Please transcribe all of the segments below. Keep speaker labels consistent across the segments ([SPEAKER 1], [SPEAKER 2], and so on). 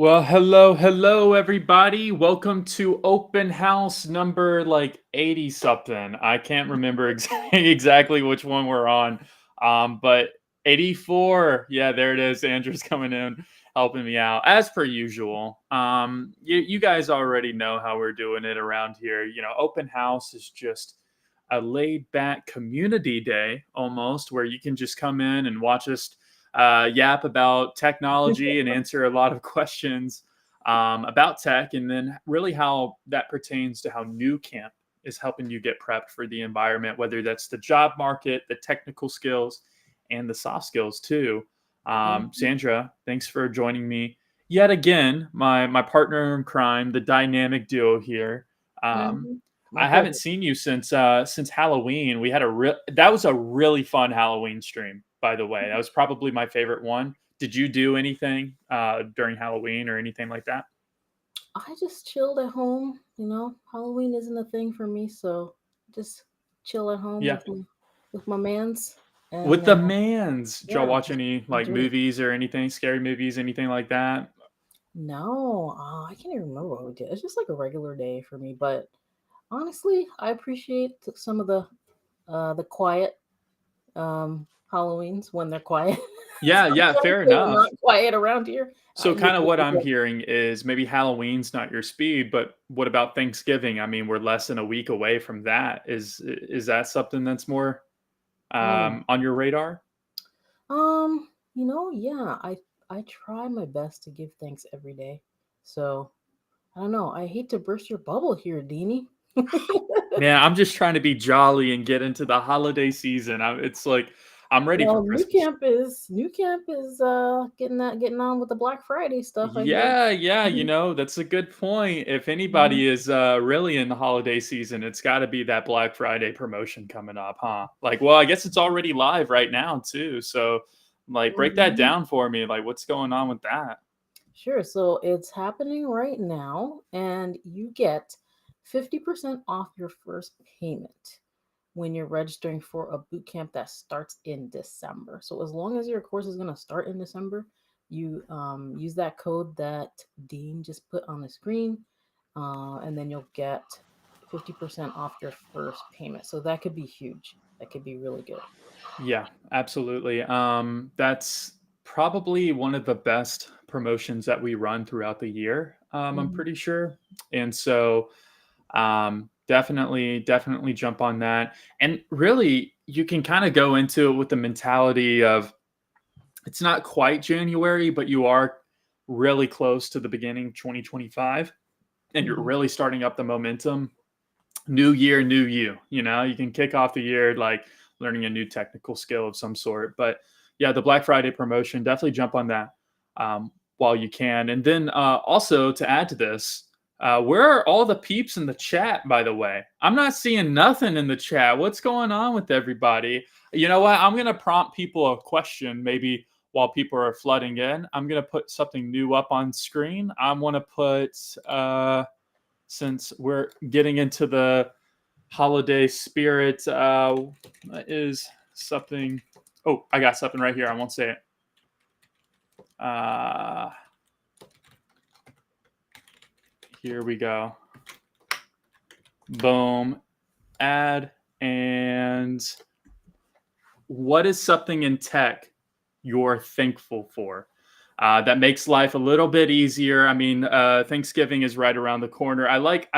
[SPEAKER 1] Well, hello, everybody. Welcome to open house number like 80 something. I can't remember exactly which one we're on. But 84. Yeah, there it is. Andrew's coming in, helping me out as per usual. You guys already know how we're doing it around here. Open house is just a laid back community day almost where you can just come in and watch us yap about technology and answer a lot of questions about tech, and then really how that pertains to how Nucamp is helping you get prepped for the environment, whether that's the job market, the technical skills, and the soft skills too.
[SPEAKER 2] Mhm,
[SPEAKER 1] Sandra, thanks for joining me yet again, my partner in crime, the dynamic duo here. Um,
[SPEAKER 2] mhm. My
[SPEAKER 1] I haven't
[SPEAKER 2] pleasure.
[SPEAKER 1] seen you since Halloween. We had that was a really fun Halloween stream, by the way. That was probably my favorite one. Did you do anything during Halloween or anything like that?
[SPEAKER 2] I just chilled at home. Halloween isn't a thing for me, so just chill at home
[SPEAKER 1] Yeah,
[SPEAKER 2] with my mans,
[SPEAKER 1] with
[SPEAKER 2] and
[SPEAKER 1] the mans. Did y'all
[SPEAKER 2] yeah,
[SPEAKER 1] watch
[SPEAKER 2] just
[SPEAKER 1] any like
[SPEAKER 2] enjoy it.
[SPEAKER 1] movies or anything, scary movies, anything like that?
[SPEAKER 2] No, I can't even remember what we did. It's just like a regular day for me. But honestly, I appreciate some of the quiet Halloweens when they're quiet.
[SPEAKER 1] Yeah, yeah,
[SPEAKER 2] Sometimes
[SPEAKER 1] fair
[SPEAKER 2] they're not
[SPEAKER 1] enough.
[SPEAKER 2] quiet around here.
[SPEAKER 1] So
[SPEAKER 2] You
[SPEAKER 1] kind of
[SPEAKER 2] know,
[SPEAKER 1] what I'm
[SPEAKER 2] because
[SPEAKER 1] hearing is maybe Halloween's not your speed, but what about Thanksgiving? I mean, we're less than a week away from that. Is that something that's more
[SPEAKER 2] mm,
[SPEAKER 1] on your radar?
[SPEAKER 2] Yeah, I try my best to give thanks every day. So I don't know. I hate to burst your bubble here, Deanie.
[SPEAKER 1] Man, I'm just trying to be jolly and get into the holiday season. It's like I'm ready for
[SPEAKER 2] Well,
[SPEAKER 1] Christmas.
[SPEAKER 2] New Camp is getting on with the Black Friday stuff, I hear.
[SPEAKER 1] Yeah, yeah, that's a good point. If
[SPEAKER 2] Mhm.
[SPEAKER 1] anybody is really in the holiday season, it's got to be that Black Friday promotion coming up, huh? Like, well, I guess it's already live right now too. So, like, break that
[SPEAKER 2] Mhm.
[SPEAKER 1] down for me. Like, what's going on with that?
[SPEAKER 2] Sure. So it's happening right now, and you get 50% off your first payment when you're registering for a boot camp that starts in December. So as long as your course is going to start in December, you use that code that Dean just put on the screen, and then you'll get 50% off your first payment. So that could be huge. That could be really good.
[SPEAKER 1] Yeah, absolutely. That's probably one of the best promotions that we run throughout the year. I'm
[SPEAKER 2] Mhm.
[SPEAKER 1] pretty sure, and so definitely jump on that. And really, you can kind of go into it with the mentality of it's not quite January, but you are really close to the beginning of 2025, and you're
[SPEAKER 2] Mhm.
[SPEAKER 1] really starting up the momentum. New year, new you. You can kick off the year like learning a new technical skill of some sort. But yeah, the Black Friday promotion, definitely jump on that while you can. And then also to add to this, where are all the peeps in the chat, by the way? I'm not seeing nothing in the chat. What's going on with everybody? You know what? I'm going to prompt people a question maybe while people are flooding in. I'm going to put something new up on screen. I want to put, since we're getting into the holiday spirit, is something. Oh, I got something right here. I won't say it. Uh, Here we go. Boom. Add. And what is something in tech you're thankful for? That makes life a little bit easier. I mean, Thanksgiving is right around the corner. I like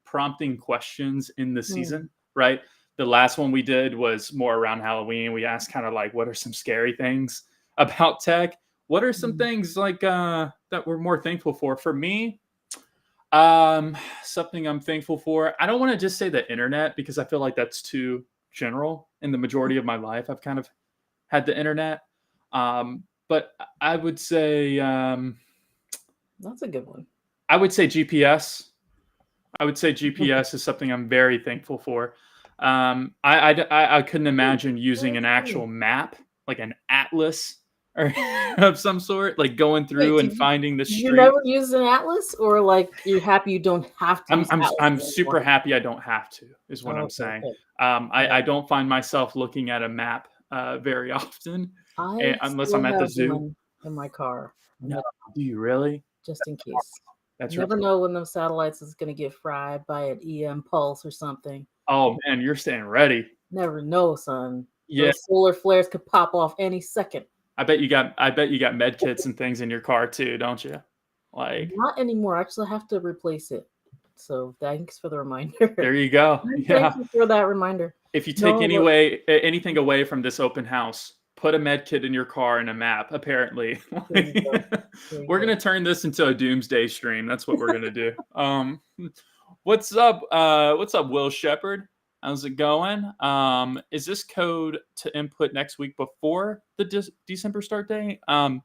[SPEAKER 1] prompting questions in the
[SPEAKER 2] Mm.
[SPEAKER 1] season, right? The last one we did was more around Halloween. We asked kind of like, what are some scary things about tech? What are some
[SPEAKER 2] Mm.
[SPEAKER 1] things like that we're more thankful for? For me, something I'm thankful for. I don't want to just say the internet because I feel like that's too general. In the majority of my life, I've kind of had the internet. But
[SPEAKER 2] That's a good one.
[SPEAKER 1] I would say GPS. I would say GPS is something I'm very thankful for. I couldn't imagine using an actual map, like an atlas or of some sort, like going
[SPEAKER 2] Wait,
[SPEAKER 1] through and finding the
[SPEAKER 2] you
[SPEAKER 1] street.
[SPEAKER 2] never used an atlas, or like you're happy you don't have to
[SPEAKER 1] I'm
[SPEAKER 2] use
[SPEAKER 1] I'm
[SPEAKER 2] atlases
[SPEAKER 1] I'm
[SPEAKER 2] anymore?
[SPEAKER 1] super happy I don't have to, is what
[SPEAKER 2] Oh,
[SPEAKER 1] I'm
[SPEAKER 2] okay,
[SPEAKER 1] saying.
[SPEAKER 2] okay.
[SPEAKER 1] I
[SPEAKER 2] Yeah.
[SPEAKER 1] don't find myself looking at a map very often,
[SPEAKER 2] I
[SPEAKER 1] unless I'm
[SPEAKER 2] still
[SPEAKER 1] at the
[SPEAKER 2] have
[SPEAKER 1] zoo.
[SPEAKER 2] one in my car.
[SPEAKER 1] No, do you really?
[SPEAKER 2] just in case.
[SPEAKER 1] That's
[SPEAKER 2] You
[SPEAKER 1] right.
[SPEAKER 2] never know when those satellites is going to get fried by an EM pulse or something.
[SPEAKER 1] Oh man, you're staying ready.
[SPEAKER 2] Never know, son.
[SPEAKER 1] Yeah,
[SPEAKER 2] Those solar flares could pop off any second.
[SPEAKER 1] I bet you got med kits and things in your car too, don't you? Like,
[SPEAKER 2] Not anymore. Actually, I have to replace it. So thanks for the reminder.
[SPEAKER 1] there you go.
[SPEAKER 2] I'm
[SPEAKER 1] Yeah.
[SPEAKER 2] thankful for that reminder.
[SPEAKER 1] If you take
[SPEAKER 2] No, but
[SPEAKER 1] anything away from this open house, put a med kit in your car and a map. Apparently,
[SPEAKER 2] there you go. There you
[SPEAKER 1] we're
[SPEAKER 2] go.
[SPEAKER 1] gonna turn this into a doomsday stream. That's what we're gonna do. What's up? What's up, Will Shepherd? How's it going? Is this code to input next week before the December start date?
[SPEAKER 2] No,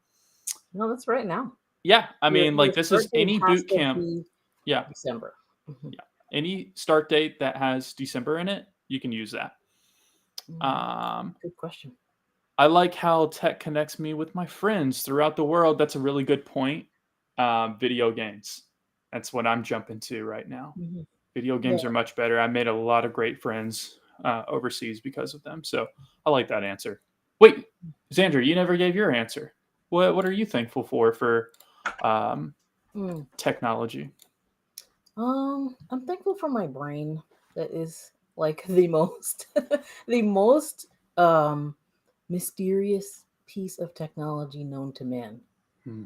[SPEAKER 2] that's right now.
[SPEAKER 1] Yeah, I mean,
[SPEAKER 2] Your
[SPEAKER 1] like this is
[SPEAKER 2] start date
[SPEAKER 1] any
[SPEAKER 2] has
[SPEAKER 1] boot
[SPEAKER 2] to
[SPEAKER 1] camp.
[SPEAKER 2] be
[SPEAKER 1] Yeah,
[SPEAKER 2] December. Mhm.
[SPEAKER 1] yeah, any start date that has December in it, you can use that.
[SPEAKER 2] Mm,
[SPEAKER 1] Um,
[SPEAKER 2] Good question.
[SPEAKER 1] I like how tech connects me with my friends throughout the world. That's a really good point. Video games. That's what I'm jumping to right now.
[SPEAKER 2] Mhm.
[SPEAKER 1] Video
[SPEAKER 2] Yeah.
[SPEAKER 1] games are much better. I made a lot of great friends overseas because of them. So I like that answer. Wait, Xandra, you never gave your answer. What are you thankful for um,
[SPEAKER 2] Mm.
[SPEAKER 1] technology?
[SPEAKER 2] I'm thankful for my brain. That is like the most, the most mysterious piece of technology known to man.
[SPEAKER 1] Hmm.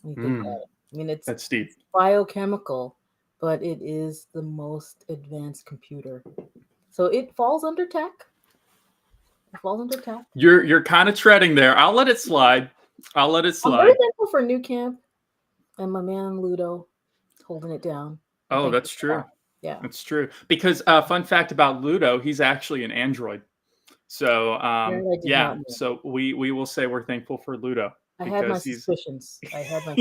[SPEAKER 2] When you think
[SPEAKER 1] Mm,
[SPEAKER 2] about it, I mean, it's
[SPEAKER 1] that's deep.
[SPEAKER 2] biochemical, but it is the most advanced computer. So it falls under tech. It falls under tech.
[SPEAKER 1] You're kind of treading there. I'll let it slide. I'll let it
[SPEAKER 2] I'm very
[SPEAKER 1] slide.
[SPEAKER 2] thankful for Nucamp and my man Ludo holding it down. I'm
[SPEAKER 1] Oh,
[SPEAKER 2] thankful
[SPEAKER 1] that's
[SPEAKER 2] for
[SPEAKER 1] true.
[SPEAKER 2] that. Yeah.
[SPEAKER 1] That's true. Because fun fact about Ludo, he's actually an android. So
[SPEAKER 2] That I did
[SPEAKER 1] yeah,
[SPEAKER 2] not know.
[SPEAKER 1] so we will say we're thankful for Ludo
[SPEAKER 2] I had my
[SPEAKER 1] because he's.
[SPEAKER 2] suspicions. I had my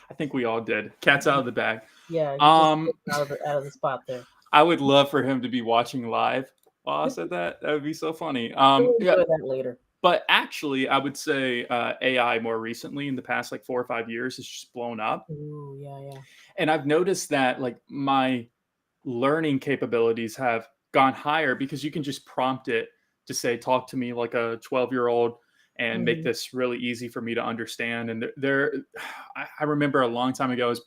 [SPEAKER 1] I think we all did. Cat's out of the bag.
[SPEAKER 2] yeah. He just
[SPEAKER 1] Um,
[SPEAKER 2] slipped out of the spot there.
[SPEAKER 1] I would love for him to be watching live while I said that. That would be so funny.
[SPEAKER 2] We'll
[SPEAKER 1] Yeah,
[SPEAKER 2] enjoy that later.
[SPEAKER 1] but actually, I would say AI more recently in the past like 4 or 5 years has just blown up,
[SPEAKER 2] Ooh, yeah, yeah.
[SPEAKER 1] and I've noticed that like my learning capabilities have gone higher because you can just prompt it to say talk to me like a 12-year-old and make
[SPEAKER 2] Mhm.
[SPEAKER 1] this really easy for me to understand. And I remember a long time ago I was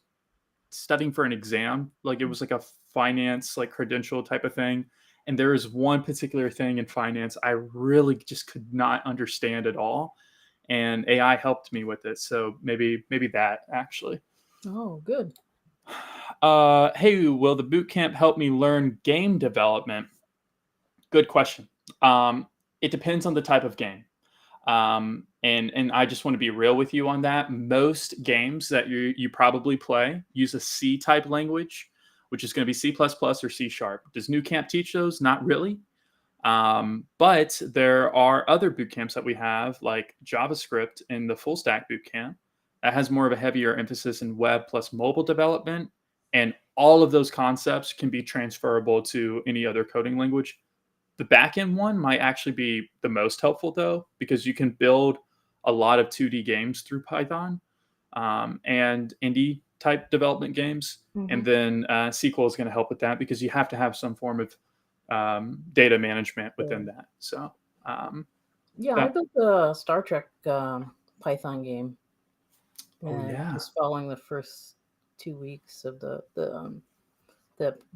[SPEAKER 1] studying for an exam, like it was like a finance like credential type of thing, and there is one particular thing in finance I really just could not understand at all, and AI helped me with it. So maybe that actually.
[SPEAKER 2] Oh, good.
[SPEAKER 1] Hey, will the boot camp help me learn game development? Good question. It depends on the type of game. And I just want to be real with you on that. Most games that you probably play use a C type language, which is going to be C++ or C sharp. Does Nucamp teach those? Not really. But there are other boot camps that we have, like JavaScript in the full stack boot camp, that has more of a heavier emphasis in web plus mobile development. And all of those concepts can be transferable to any other coding language. The backend one might actually be the most helpful though, because you can build a lot of 2D games through Python and indie type development games. And
[SPEAKER 2] Hmm.
[SPEAKER 1] then SQL is going to help with that because you have to have some form of data management
[SPEAKER 2] Yeah,
[SPEAKER 1] within that. So um,
[SPEAKER 2] yeah. I
[SPEAKER 1] that,
[SPEAKER 2] built a Star Trek Python game,
[SPEAKER 1] oh
[SPEAKER 2] and
[SPEAKER 1] yeah,
[SPEAKER 2] just following the first 2 weeks of the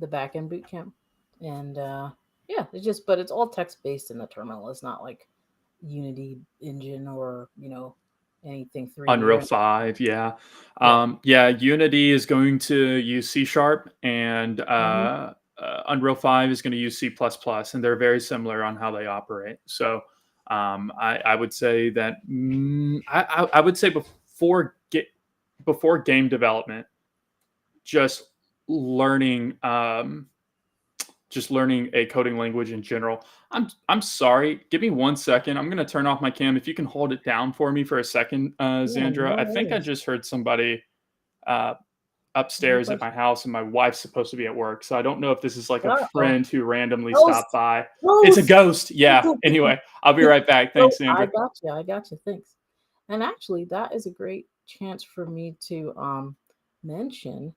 [SPEAKER 2] back end boot camp, and yeah, but it's all text based in the terminal. It's not like Unity engine or anything 3D or
[SPEAKER 1] Unreal
[SPEAKER 2] anything.
[SPEAKER 1] 5, yeah.
[SPEAKER 2] Yeah.
[SPEAKER 1] Yeah, Unity is going to use C sharp, and
[SPEAKER 2] Hmm.
[SPEAKER 1] Unreal 5 is going to use C++, and they're very similar on how they operate. So I would say that I would say before game development, just learning just learning a coding language in general. I'm sorry. Give me 1 second. I'm gonna turn off my cam. If you can hold it down for me for a second,
[SPEAKER 2] Yeah.
[SPEAKER 1] Xandra.
[SPEAKER 2] No
[SPEAKER 1] I think I
[SPEAKER 2] worries.
[SPEAKER 1] just heard somebody uh,
[SPEAKER 2] No
[SPEAKER 1] upstairs at my
[SPEAKER 2] question.
[SPEAKER 1] house, and my wife's supposed to be at work. So I don't know if this is like a
[SPEAKER 2] Uh oh.
[SPEAKER 1] friend who randomly stopped
[SPEAKER 2] Ghost.
[SPEAKER 1] by. It's a
[SPEAKER 2] Ghost.
[SPEAKER 1] ghost. Yeah. Anyway, I'll be right back.
[SPEAKER 2] So
[SPEAKER 1] Thanks,
[SPEAKER 2] I
[SPEAKER 1] Xandra.
[SPEAKER 2] got you. I got you. Thanks. And actually, that is a great chance for me to mention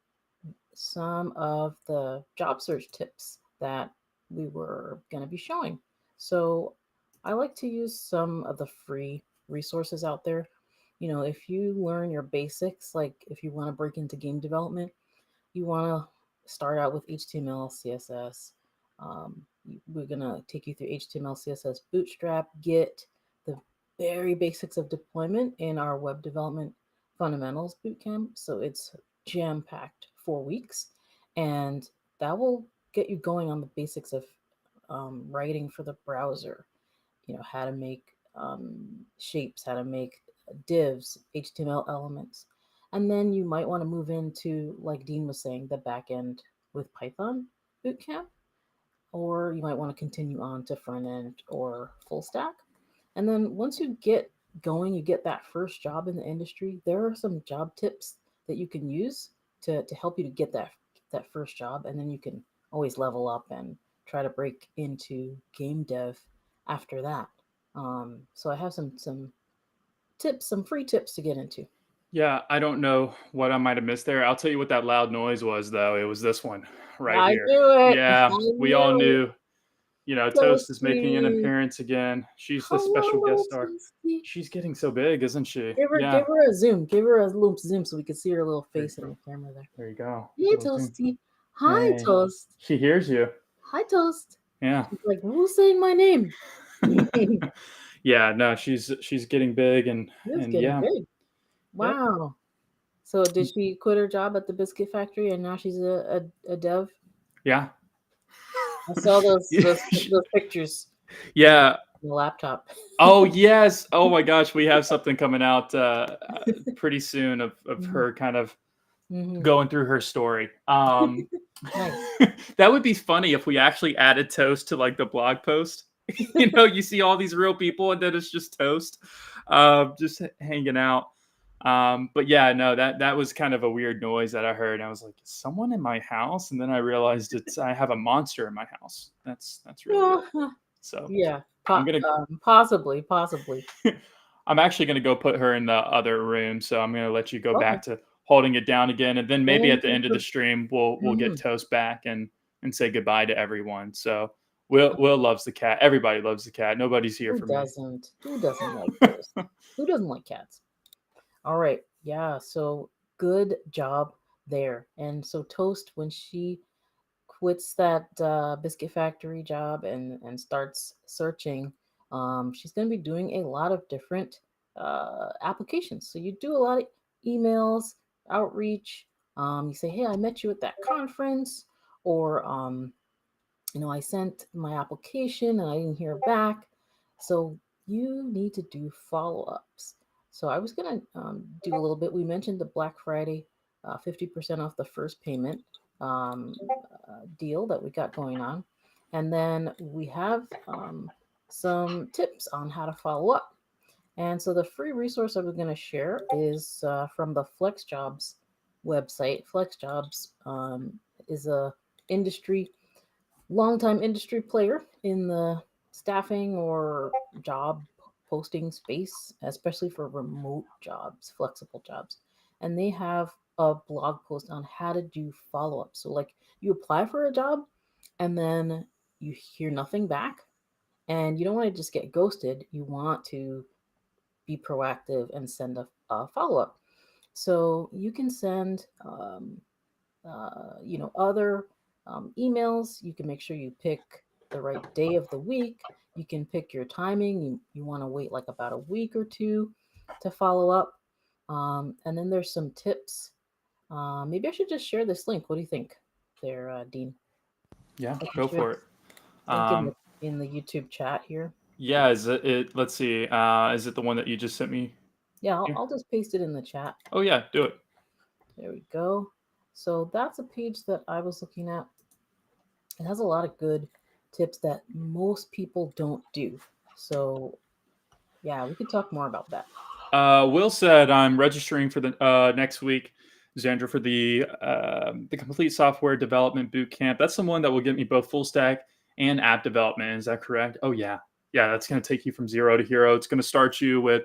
[SPEAKER 2] some of the job search tips that we were going to be showing. So I like to use some of the free resources out there. If you learn your basics, like if you want to break into game development, you want to start out with HTML, CSS. We're going to take you through HTML, CSS, Bootstrap, Git, the very basics of deployment in our web development fundamentals bootcamp. So it's jam packed 4 weeks, and that will get you going on the basics of writing for the browser, how to make shapes, how to make divs, HTML elements. And then you might want to move into, like Dean was saying, the back end with Python bootcamp, or you might want to continue on to front end or full stack. And then once you get going, you get that first job in the industry, there are some job tips that you can use to help you to get that first job. And then you can always level up and try to break into game dev after that. So I have some tips, some free tips to get into.
[SPEAKER 1] Yeah, I don't know what I might have missed there. I'll tell you what that loud noise was, though. It was this one right
[SPEAKER 2] I
[SPEAKER 1] here.
[SPEAKER 2] knew it.
[SPEAKER 1] Yeah,
[SPEAKER 2] I
[SPEAKER 1] we all
[SPEAKER 2] knew
[SPEAKER 1] knew, Toast is making an
[SPEAKER 2] Toasty.
[SPEAKER 1] appearance again. She's the special guest
[SPEAKER 2] Hello,
[SPEAKER 1] star.
[SPEAKER 2] Toasty.
[SPEAKER 1] She's getting so big, isn't she?
[SPEAKER 2] Give her,
[SPEAKER 1] Yeah.
[SPEAKER 2] give her a zoom. Give her a little zoom so we can see her little
[SPEAKER 1] There,
[SPEAKER 2] face in the camera there.
[SPEAKER 1] there you go.
[SPEAKER 2] Hey,
[SPEAKER 1] Little zoom.
[SPEAKER 2] Toasty. Hi,
[SPEAKER 1] Hey,
[SPEAKER 2] Toast.
[SPEAKER 1] she hears you.
[SPEAKER 2] Hi, Toast.
[SPEAKER 1] Yeah.
[SPEAKER 2] She's like, who's saying my name?
[SPEAKER 1] Yeah, no, she's getting big
[SPEAKER 2] This
[SPEAKER 1] and
[SPEAKER 2] getting
[SPEAKER 1] yeah.
[SPEAKER 2] big.
[SPEAKER 1] Yep.
[SPEAKER 2] Wow. So did she quit her job at the biscuit factory and now she's a dev?
[SPEAKER 1] Yeah.
[SPEAKER 2] I saw those pictures on
[SPEAKER 1] Yeah.
[SPEAKER 2] the laptop.
[SPEAKER 1] Oh yes. Oh my gosh, we have something coming out pretty soon of
[SPEAKER 2] Hmm.
[SPEAKER 1] her kind of
[SPEAKER 2] Hmm.
[SPEAKER 1] going through her story.
[SPEAKER 2] Nice.
[SPEAKER 1] That would be funny if we actually added Toast to like the blog post. You see all these real people and then it's just Toast, just hanging out. But yeah, no, that was kind of a weird noise that I heard. I was like, is someone in my house? And then I realized I have a monster in my house. That's really weird. So
[SPEAKER 2] Yeah,
[SPEAKER 1] I'm gonna
[SPEAKER 2] possibly.
[SPEAKER 1] I'm actually gonna go put her in the other room. So I'm gonna let you go
[SPEAKER 2] Okay.
[SPEAKER 1] back to holding it down again, and then maybe at
[SPEAKER 2] Thank
[SPEAKER 1] the
[SPEAKER 2] you
[SPEAKER 1] end of the
[SPEAKER 2] for.
[SPEAKER 1] stream we'll get
[SPEAKER 2] Mhm.
[SPEAKER 1] Toast back and say goodbye to everyone. So Will loves the cat. Everybody loves the cat. Nobody's here
[SPEAKER 2] Who
[SPEAKER 1] for me.
[SPEAKER 2] doesn't? Who doesn't like those? Who doesn't like cats? All right. Yeah. So good job there. And so Toast, when she quits that biscuit factory job and starts searching, she's going to be doing a lot of different applications. So you do a lot of emails, outreach. You say, hey, I met you at that conference, or I sent my application and I didn't hear back. So you need to do follow ups. So I was going to do a little bit. We mentioned the Black Friday 50% off the first payment deal that we got going on. And then we have some tips on how to follow up. And so the free resource I was going to share is from the FlexJobs website. FlexJobs is a industry longtime industry player in the staffing or job posting space, especially for remote jobs, flexible jobs. And they have a blog post on how to do follow up. So, like, you apply for a job and then you hear nothing back, and you don't want to just get ghosted. You want to be proactive and send a follow up. So, you can send other emails. You can make sure you pick the right day of the week. You can pick your timing. You want to wait like about a week or two to follow up. And then there's some tips. Maybe I should just share this link. What do you think there, Dean?
[SPEAKER 1] Yeah,
[SPEAKER 2] I can
[SPEAKER 1] go
[SPEAKER 2] share
[SPEAKER 1] for it.
[SPEAKER 2] this link in the,
[SPEAKER 1] Um,
[SPEAKER 2] in the YouTube chat here.
[SPEAKER 1] yeah, is it? Let's see. Is it the one that you just sent me
[SPEAKER 2] Yeah, I'll,
[SPEAKER 1] here?
[SPEAKER 2] I'll just paste it in the chat.
[SPEAKER 1] Oh yeah, do it.
[SPEAKER 2] There we go. So that's a page that I was looking at. It has a lot of good tips that most people don't do. So, yeah, we could talk more about that.
[SPEAKER 1] Will said I'm registering for the next week, Xandra, for the complete software development boot camp. That's the one that will get me both full stack and app development. Is that correct? Oh yeah, yeah. That's going to take you from zero to hero. It's going to start you with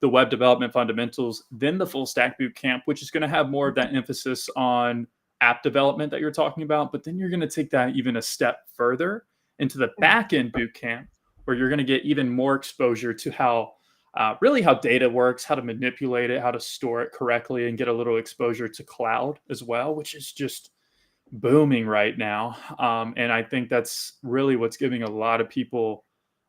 [SPEAKER 1] the web development fundamentals, then the full stack boot camp, which is going to have more of that emphasis on app development that you're talking about. But then you're going to take that even a step further into the back end boot camp, where you're going to get even more exposure to how really how data works, how to manipulate it, how to store it correctly, and get a little exposure to cloud as well, which is just booming right now. And I think that's really what's giving a lot of people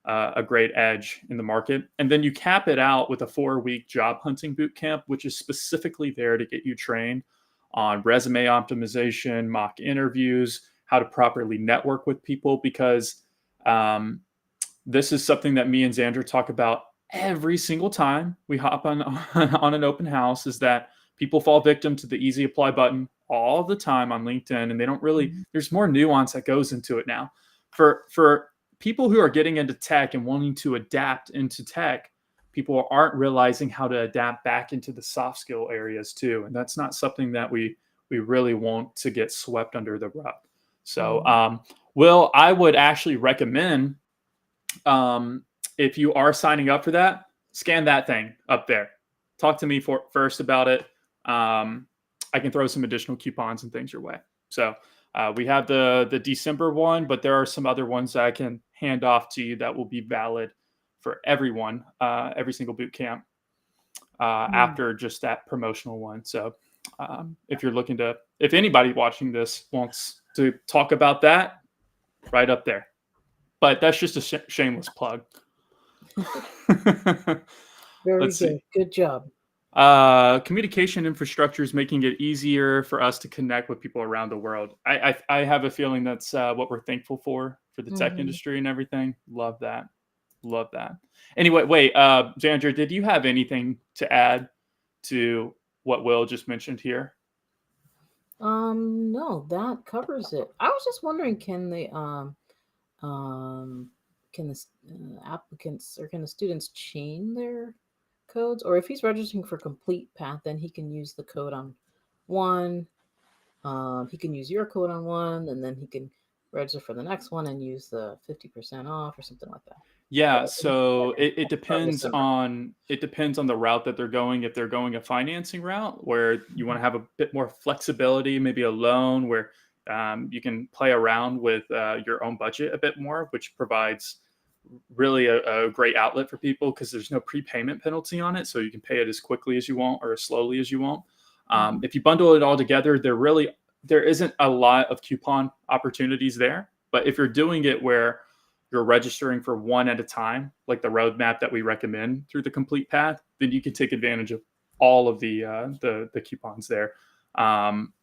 [SPEAKER 1] a great edge in the market. And then you cap it out with a 4-week job hunting boot camp, which is specifically there to get you trained on resume optimization, mock interviews, how to properly network with people, because um, this is something that me and Xander talk about every single time we hop on on an open house, is that people fall victim to the easy apply button all the time on LinkedIn, and they don't really,
[SPEAKER 2] Mhm.
[SPEAKER 1] there's more nuance that goes into it now. For people who are getting into tech and wanting to adapt into tech, people aren't realizing how to adapt back into the soft skill areas too, and that's not something that we really want to get swept under the rug. So
[SPEAKER 2] Mhm.
[SPEAKER 1] Will, I would actually recommend, um, if you are signing up for that, scan that thing up there. Talk to me first about it. I can throw some additional coupons and things your way. So we have the December one, but there are some other ones that I can hand off to you that will be valid for everyone, every single boot camp
[SPEAKER 2] Mm.
[SPEAKER 1] after just that promotional one. So if you're looking to, if anybody watching this wants to talk about that, right up there. But that's just a shameless plug.
[SPEAKER 2] Very
[SPEAKER 1] Let's
[SPEAKER 2] good.
[SPEAKER 1] see.
[SPEAKER 2] Good job.
[SPEAKER 1] Communication infrastructure is making it easier for us to connect with people around the world. I have a feeling that's what we're thankful for the tech
[SPEAKER 2] Mhm.
[SPEAKER 1] industry and everything. Love that. Love that. Anyway, wait, Xandra, did you have anything to add to what Will just mentioned here?
[SPEAKER 2] No, that covers it. I was just wondering, um, can the applicants or can the students chain their codes, or if he's registering for complete path, then he can use the code on one. He can use your code on one, and then he can register for the next one and use the 50% off or something like that.
[SPEAKER 1] Yeah,
[SPEAKER 2] Or can he do
[SPEAKER 1] so
[SPEAKER 2] that regardless?
[SPEAKER 1] it depends on the route that they're going. If they're going a financing route where you want
[SPEAKER 2] Mhm.
[SPEAKER 1] to have a bit more flexibility, maybe a loan where you can play around with your own budget a bit more, which provides really a great outlet for people because there's no prepayment penalty on it, so you can pay it as quickly as you want or as slowly as you want.
[SPEAKER 2] Mhm.
[SPEAKER 1] If you bundle it all together, there isn't a lot of coupon opportunities there. But if you're doing it where you're registering for one at a time, like the roadmap that we recommend through the complete path, then you can take advantage of all of the coupons there. Um,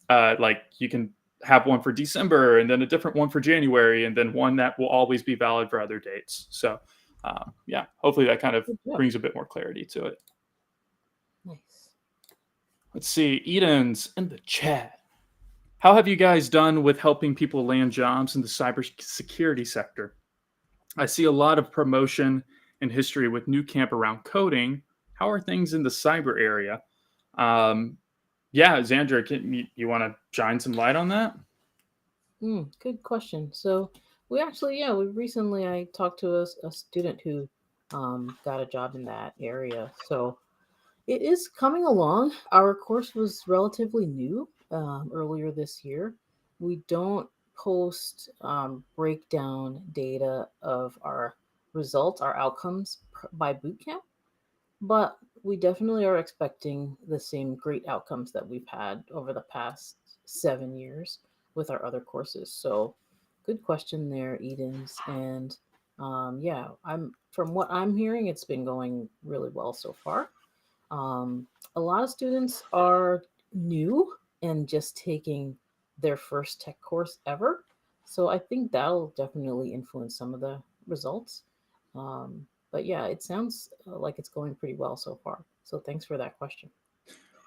[SPEAKER 1] like you can have one for December and then a different one for January and then one that will always be valid for other dates. So yeah, hopefully that kind of
[SPEAKER 2] Good job.
[SPEAKER 1] brings a bit more clarity to it.
[SPEAKER 2] Nice.
[SPEAKER 1] Let's see, Eden's in the chat. How have you guys done with helping people land jobs in the cybersecurity sector? I see a lot of promotion and history with Nucamp around coding. How are things in the cyber area? Um, yeah, Xandra, you want to shine some light on that?
[SPEAKER 2] Good question. So we actually, yeah, we recently I talked to a student who got a job in that area. So it is coming along. Our course was relatively new earlier this year. We don't post breakdown data of our results, our outcomes by bootcamp, but we definitely are expecting the same great outcomes that we've had over the past 7 years with our other courses. So, good question there, Edens. And yeah, I'm from what I'm hearing, it's been going really well so far. A lot of students are new and just taking their first tech course ever. So I think that'll definitely influence some of the results. But yeah, it sounds like it's going pretty well so far. So thanks for that question.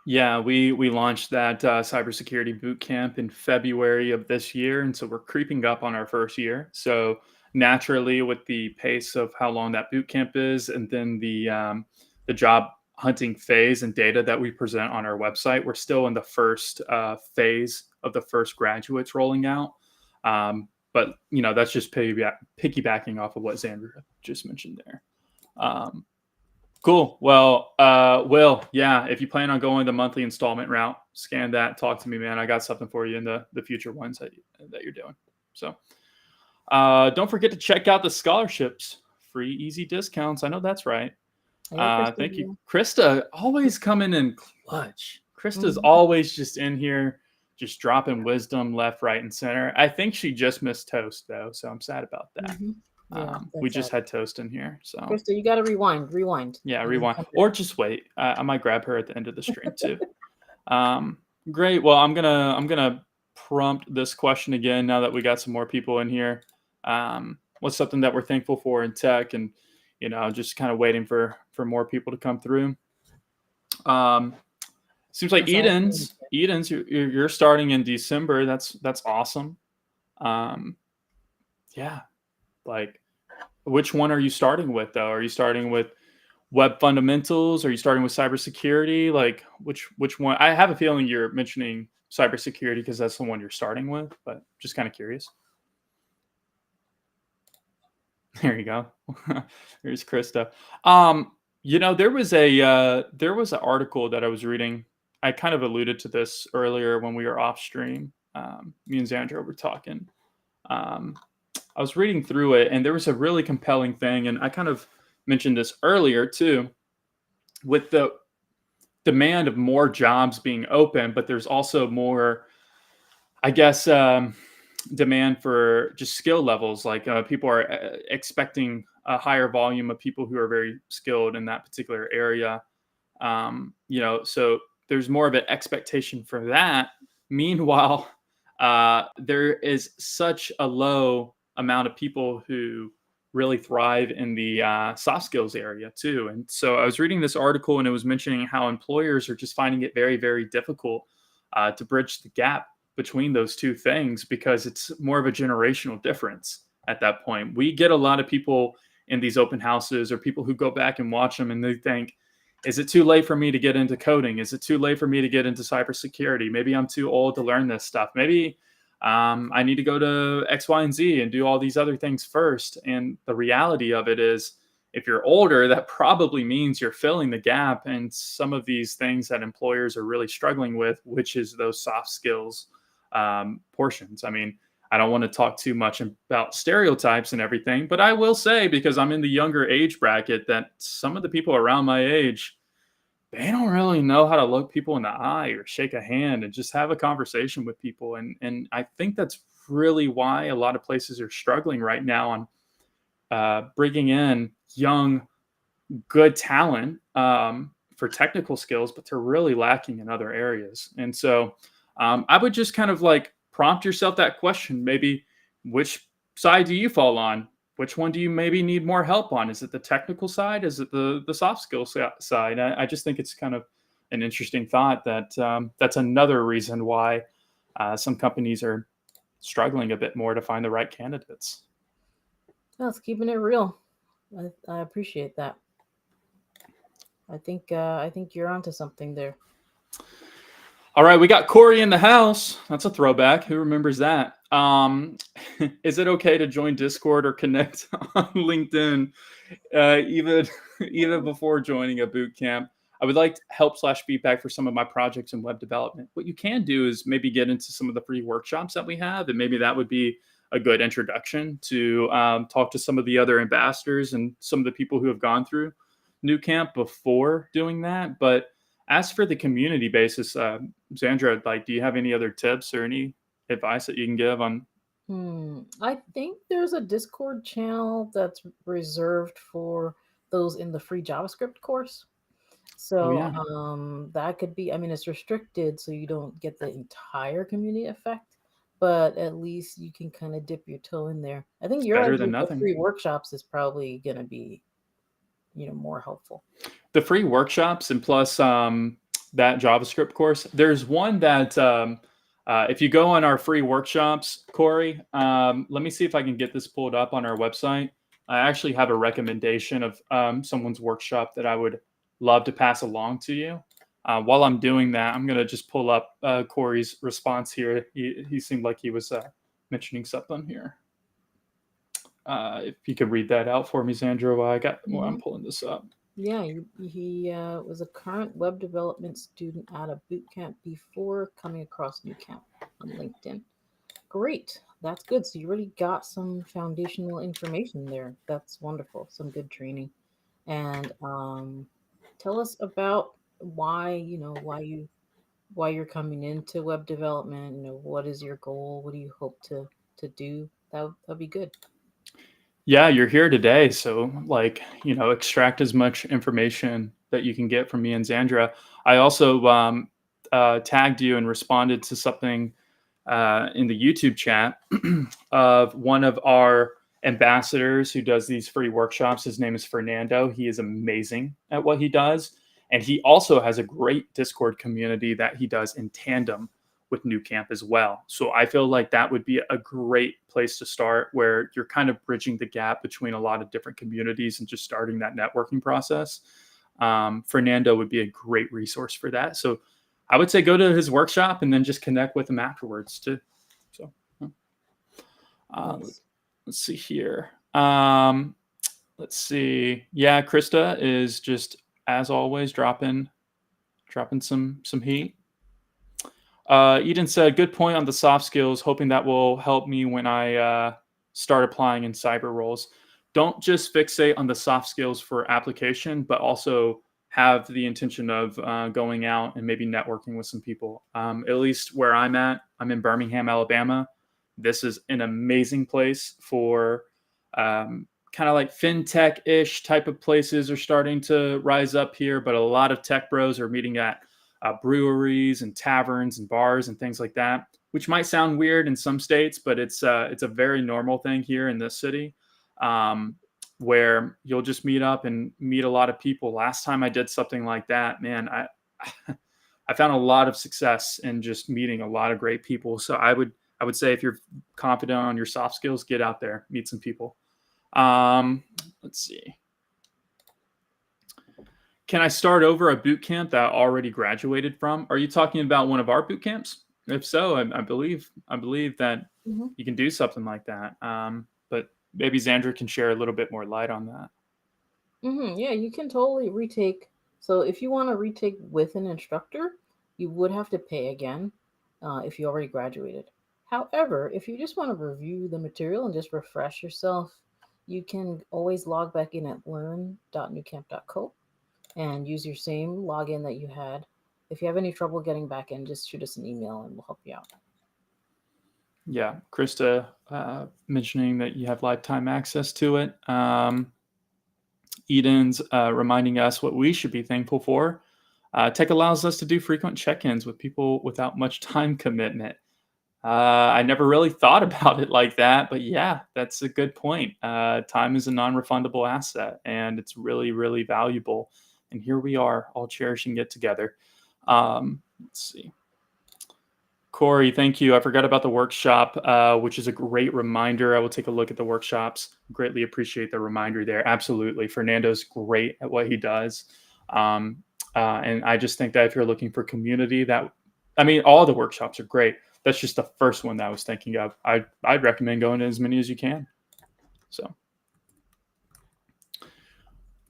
[SPEAKER 1] Yeah, we launched that cybersecurity boot camp in February of this year, and so we're creeping up on our first year. So naturally, with the pace of how long that boot camp is, and then the job hunting phase and data that we present on our website, we're still in the first phase of the first graduates rolling out. But that's just piggybacking off of what Xandra just mentioned there. Um, Cool. Well, Will, yeah, if you plan on going the monthly installment route, scan that. Talk to me, man. I got something for you in the future ones that you're doing. So, don't forget to check out the scholarships, free, easy discounts. I know that's right.
[SPEAKER 2] Hey,
[SPEAKER 1] Thank you,
[SPEAKER 2] Christina.
[SPEAKER 1] Krista. Always coming in clutch. Krista's
[SPEAKER 2] Mhm.
[SPEAKER 1] always just in here, just dropping wisdom left, right, and center. I think she just missed toast though, so I'm sad about that.
[SPEAKER 2] Mhm. Yeah,
[SPEAKER 1] We
[SPEAKER 2] that's
[SPEAKER 1] just
[SPEAKER 2] sad.
[SPEAKER 1] had toast in here, so
[SPEAKER 2] Krista, you got to rewind,
[SPEAKER 1] yeah,
[SPEAKER 2] and then
[SPEAKER 1] rewind
[SPEAKER 2] come
[SPEAKER 1] or
[SPEAKER 2] back.
[SPEAKER 1] just wait. I might grab her at the end of the stream too. Um, Great. Well, I'm gonna prompt this question again now that we got some more people in here. What's something that we're thankful for in tech, and just kind of waiting for more people to come through. Um, Seems like
[SPEAKER 2] Aside from
[SPEAKER 1] Eden's you're starting in December. That's awesome. Um, yeah, like which one are you starting with though? Are you starting with web fundamentals? Are you starting with cybersecurity? Like which one? I have a feeling you're mentioning cybersecurity because that's the one you're starting with, but just kind of curious. There you go. There's Krista. There was an article that I was reading. I kind of alluded to this earlier when we were off stream. Me and Zandra were talking. Um, I was reading through it, and there was a really compelling thing, and I kind of mentioned this earlier too, with the demand of more jobs being open, but there's also more, I guess, demand for just skill levels. Like people are expecting a higher volume of people who are very skilled in that particular area. So there's more of an expectation for that. Meanwhile, there is such a low amount of people who really thrive in the soft skills area too. And so I was reading this article and it was mentioning how employers are just finding it very, very difficult to bridge the gap between those two things because it's more of a generational difference at that point. We get a lot of people in these open houses or people who go back and watch them and they think, is it too late for me to get into coding? Is it too late for me to get into cybersecurity? Maybe I'm too old to learn this stuff. Maybe I need to go to X, Y, and Z and do all these other things first. And the reality of it is, if you're older, that probably means you're filling the gap in some of these things that employers are really struggling with, which is those soft skills portions. I mean, I don't want to talk too much about stereotypes and everything, but I will say, because I'm in the younger age bracket, that some of the people around my age, they don't really know how to look people in the eye or shake a hand and just have a conversation with people. And I think that's really why a lot of places are struggling right now on bringing in young, good talent for technical skills, but they're really lacking in other areas. And so I would just kind of like prompt yourself that question. Maybe which side do you fall on? Which one do you maybe need more help on? Is it the technical side? Is it the soft skill side? I just think it's kind of an interesting thought that that's another reason why some companies are struggling a bit more to find the right candidates.
[SPEAKER 2] no, it's keeping it real. I appreciate that. I think you're onto something there.
[SPEAKER 1] All right, we got Corey in the house. That's a throwback. Who remembers that? Is it okay to join Discord or connect on LinkedIn, even even before joining a boot camp? I would like help/feedback for some of my projects in web development. What you can do is maybe get into some of the free workshops that we have, and maybe that would be a good introduction to talk to some of the other ambassadors and some of the people who have gone through Nucamp before doing that. But as for the community basis, Zandra, like, do you have any other tips or any advice that you can give on?
[SPEAKER 2] I think there's a Discord channel that's reserved for those in the free JavaScript course.
[SPEAKER 1] Oh
[SPEAKER 2] So
[SPEAKER 1] yeah,
[SPEAKER 2] that could be, I mean, it's restricted so you don't get the entire community effect, but at least you can kind of dip your toe in there. I think
[SPEAKER 1] it's
[SPEAKER 2] your
[SPEAKER 1] better
[SPEAKER 2] idea
[SPEAKER 1] than
[SPEAKER 2] of the
[SPEAKER 1] nothing.
[SPEAKER 2] free workshops is probably going to be, more helpful.
[SPEAKER 1] The free workshops and plus that JavaScript course. There's one that if you go on our free workshops, Corey, let me see if I can get this pulled up on our website. I actually have a recommendation of someone's workshop that I would love to pass along to you. While I'm doing that, I'm going to just pull up Corey's response here. He seemed like he was mentioning something here. If you could read that out for me, Sandra, while I'm
[SPEAKER 2] Hmm.
[SPEAKER 1] pulling this up.
[SPEAKER 2] Yeah, he was a current web development student at a boot camp before coming across Nucamp on LinkedIn. Great. That's good. So you really got some foundational information there. That's wonderful. Some good training. and tell us about why why you're coming into web development. What is your goal? What do you hope to do? That'd be good.
[SPEAKER 1] Yeah, you're here today, so like, extract as much information that you can get from me and Zandra. I also tagged you and responded to something in the YouTube chat of one of our ambassadors who does these free workshops. His name is Fernando. He is amazing at what he does. And he also has a great Discord community that he does in tandem with Nucamp as well. So I feel like that would be a great place to start where you're kind of bridging the gap between a lot of different communities and just starting that networking process. Fernando would be a great resource for that. So I would say go to his workshop and then just connect with him afterwards too. So uh,
[SPEAKER 2] Nice.
[SPEAKER 1] let's see here. Let's see. Yeah, Krista is just as always dropping some heat. Eden said, "Good point on the soft skills. Hoping that will help me when I start applying in cyber roles. Don't just fixate on the soft skills for application, but also have the intention of going out and maybe networking with some people. At least where I'm at, I'm in Birmingham, Alabama. This is an amazing place for kind of like fintech ish type of places are starting to rise up here, but a lot of tech bros are meeting at breweries and taverns and bars and things like that, which might sound weird in some states, but it's a very normal thing here in this city, where you'll just meet up and meet a lot of people. Last time I did something like that, man, I found a lot of success in just meeting a lot of great people. So I would say if you're confident on your soft skills, get out there, meet some people. Let's see. Can I start over a boot camp that I already graduated from? Are you talking about one of our boot camps? If so, I believe that
[SPEAKER 2] Hmm.
[SPEAKER 1] you can do something like that. But maybe Xandra can share a little bit more light on that.
[SPEAKER 2] Yeah, you can totally retake. So if you want to retake with an instructor, you would have to pay again if you already graduated. However, if you just want to review the material and just refresh yourself, you can always log back in at learn.nucamp.co and use your same login that you had. If you have any trouble getting back in, just shoot us an email and we'll help you out.
[SPEAKER 1] Yeah, Krista mentioning that you have lifetime access to it. Eden's reminding us what we should be thankful for. Tech allows us to do frequent check-ins with people without much time commitment. I never really thought about it like that, but yeah, that's a good point. Time is a non-refundable asset, and it's really, really valuable. And here we are, all cherishing it together. Let's see. Corey, thank you. I forgot about the workshop, which is a great reminder. I will take a look at the workshops. Greatly appreciate the reminder there. Absolutely. Fernando's great at what he does. Um, and I just think that if you're looking for community, I mean, all the workshops are great. That's just the first one that I was thinking of. I'd recommend going to as many as you can. So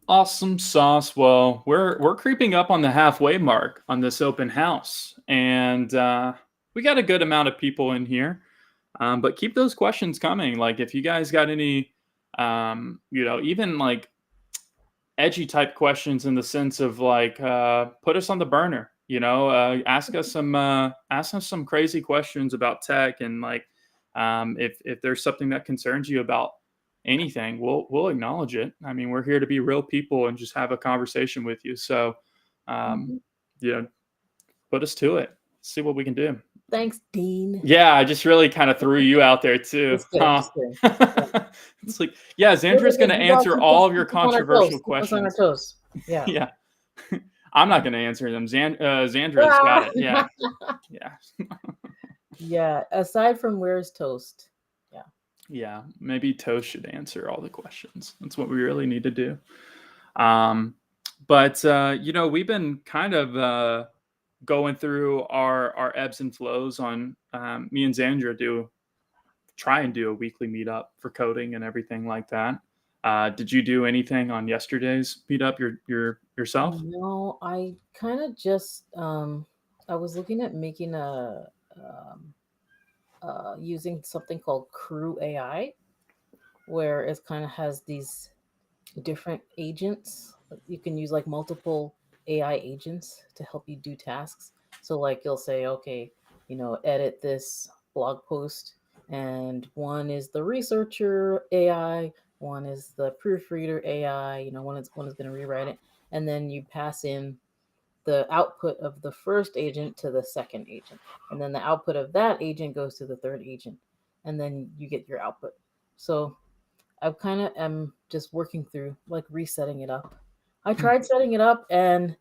[SPEAKER 1] awesome sauce. Well, we're creeping up on the halfway mark on this open house, and we got a good amount of people in here. But keep those questions coming. Like if you guys got any, even like edgy type questions in the sense of like, put us on the burner. Ask us some crazy questions about tech and like, if there's something that concerns you about anything, we'll acknowledge it. I mean, we're here to be real people and just have a conversation with you. So, um,
[SPEAKER 2] Mhm.
[SPEAKER 1] you know, put us to it. See what we can do.
[SPEAKER 2] Thanks, Dean.
[SPEAKER 1] Yeah, I just really kind of threw you out there too,
[SPEAKER 2] Just kidding,
[SPEAKER 1] huh?
[SPEAKER 2] just kidding. Yeah.
[SPEAKER 1] It's like, yeah,
[SPEAKER 2] Look
[SPEAKER 1] Xandra's
[SPEAKER 2] at
[SPEAKER 1] going
[SPEAKER 2] this.
[SPEAKER 1] to
[SPEAKER 2] You got
[SPEAKER 1] answer all of your
[SPEAKER 2] keep us on our toes.
[SPEAKER 1] controversial
[SPEAKER 2] Keep us on our
[SPEAKER 1] questions.
[SPEAKER 2] toes. Yeah.
[SPEAKER 1] Yeah, I'm not going to answer them. Xandra's got
[SPEAKER 2] Ah!
[SPEAKER 1] it. Yeah, yeah,
[SPEAKER 2] Yeah. Aside from where's toast? Yeah.
[SPEAKER 1] yeah. Maybe Toast should answer all the questions. That's what we really need to do. Um, but we've been kind of going through our ebbs and flows on me and Xandra try and do a weekly meetup for coding and everything like that. Did you do anything on yesterday's meetup yourself?
[SPEAKER 2] No, I kind of just I was looking at making um using something called Crew AI, where it kind of has these. different agents. You can use like multiple AI agents to help you do tasks. So like you'll say, okay, edit this blog post, and one is the researcher AI, one is the proofreader AI, one is going to rewrite it, and then you pass in the output of the first agent to the second agent, and then the output of that agent goes to the third agent, and then you get your output. So I kind of am just working through like resetting it up. I
[SPEAKER 1] Hmm.
[SPEAKER 2] tried setting it up and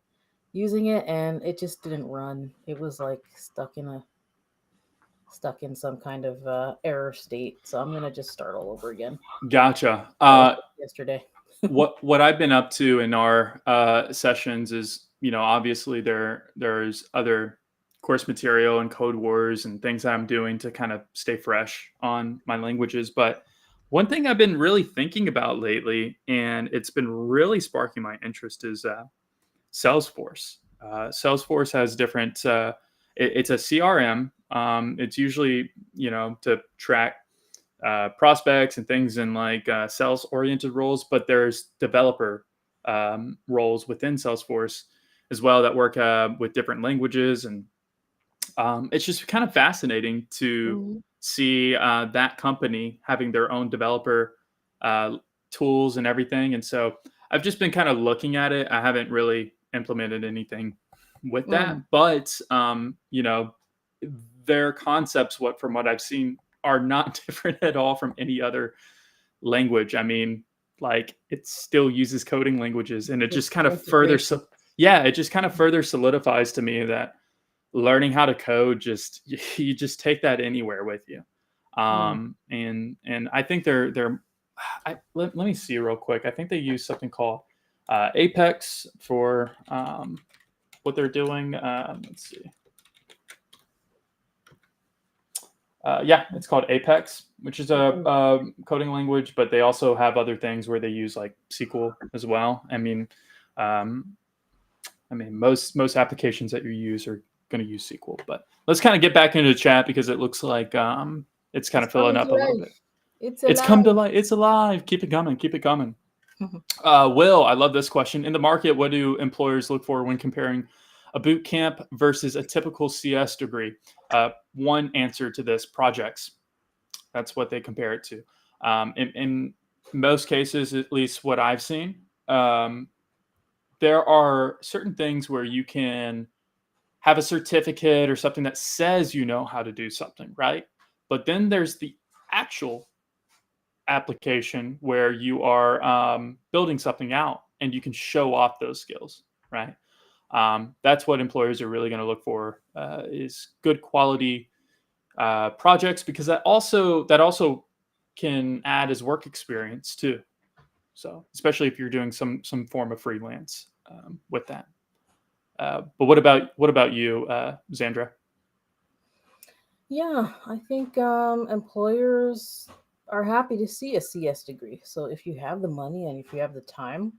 [SPEAKER 2] using it, and it just didn't run. It was like stuck in some kind of error state. So I'm gonna just start all over again.
[SPEAKER 1] Gotcha.
[SPEAKER 2] That was yesterday.
[SPEAKER 1] What I've been up to in our sessions is, obviously there's other course material and code wars and things that I'm doing to kind of stay fresh on my languages. But one thing I've been really thinking about lately, and it's been really sparking my interest, is Salesforce. Salesforce has different. It's a CRM. It's usually to track prospects and things in like sales oriented roles, but there's developer roles within Salesforce as well that work with different languages. And it's just kind of fascinating to
[SPEAKER 2] Mhm.
[SPEAKER 1] see that company having their own developer uh, tools and everything. And so I've just been kind of looking at it. I haven't really implemented anything with that,
[SPEAKER 2] Mm.
[SPEAKER 1] but their concepts, from what I've seen, are not different at all from any other language. I mean, like it still uses coding languages, and it
[SPEAKER 2] With
[SPEAKER 1] just kind of further,
[SPEAKER 2] integration.
[SPEAKER 1] yeah, it just kind of further solidifies to me that learning how to code, just you just take that anywhere with you.
[SPEAKER 2] Mm.
[SPEAKER 1] And I think let me see real quick. I think they use something called Apex for what they're doing. Let's see. Yeah, it's called Apex, which is
[SPEAKER 2] Mm.
[SPEAKER 1] a coding language, but they also have other things where they use like SQL as well. Um, most applications that you use are going to use SQL. But let's kind of get back into the chat because it looks like it's kind
[SPEAKER 2] It's
[SPEAKER 1] of filling
[SPEAKER 2] coming to
[SPEAKER 1] up a little bit.
[SPEAKER 2] life. It's
[SPEAKER 1] It's come to
[SPEAKER 2] alive.
[SPEAKER 1] light. It's alive. Keep it coming. Keep it coming. Will, I love this question. In the market, what do employers look for when comparing a boot camp versus a typical CS degree? One answer to this: projects. That's what they compare it to. In most cases, at least what I've seen, there are certain things where you can have a certificate or something that says you know how to do something, right? But then there's the actual application where you are building something out and you can show off those skills, right? That's what employers are really going to look for is good quality projects, because that also can add as work experience too. So especially if you're doing some form of freelance with that. But what about you, Zandra?
[SPEAKER 2] Yeah, I think employers are happy to see a CS degree. So if you have the money and if you have the time,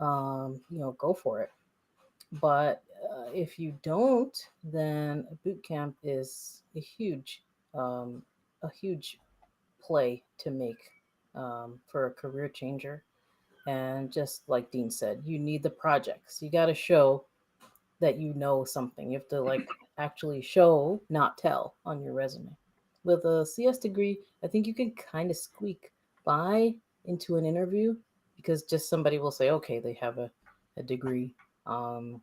[SPEAKER 2] go for it. But if you don't, then boot camp is um, a huge play to make for a career changer. And just like Dean said, you need the projects. You got to show that you know something. You have to like actually show, not tell, on your resume. With a CS degree, I think you can kind of squeak by into an interview because just somebody will say, okay, they have a degree. Um,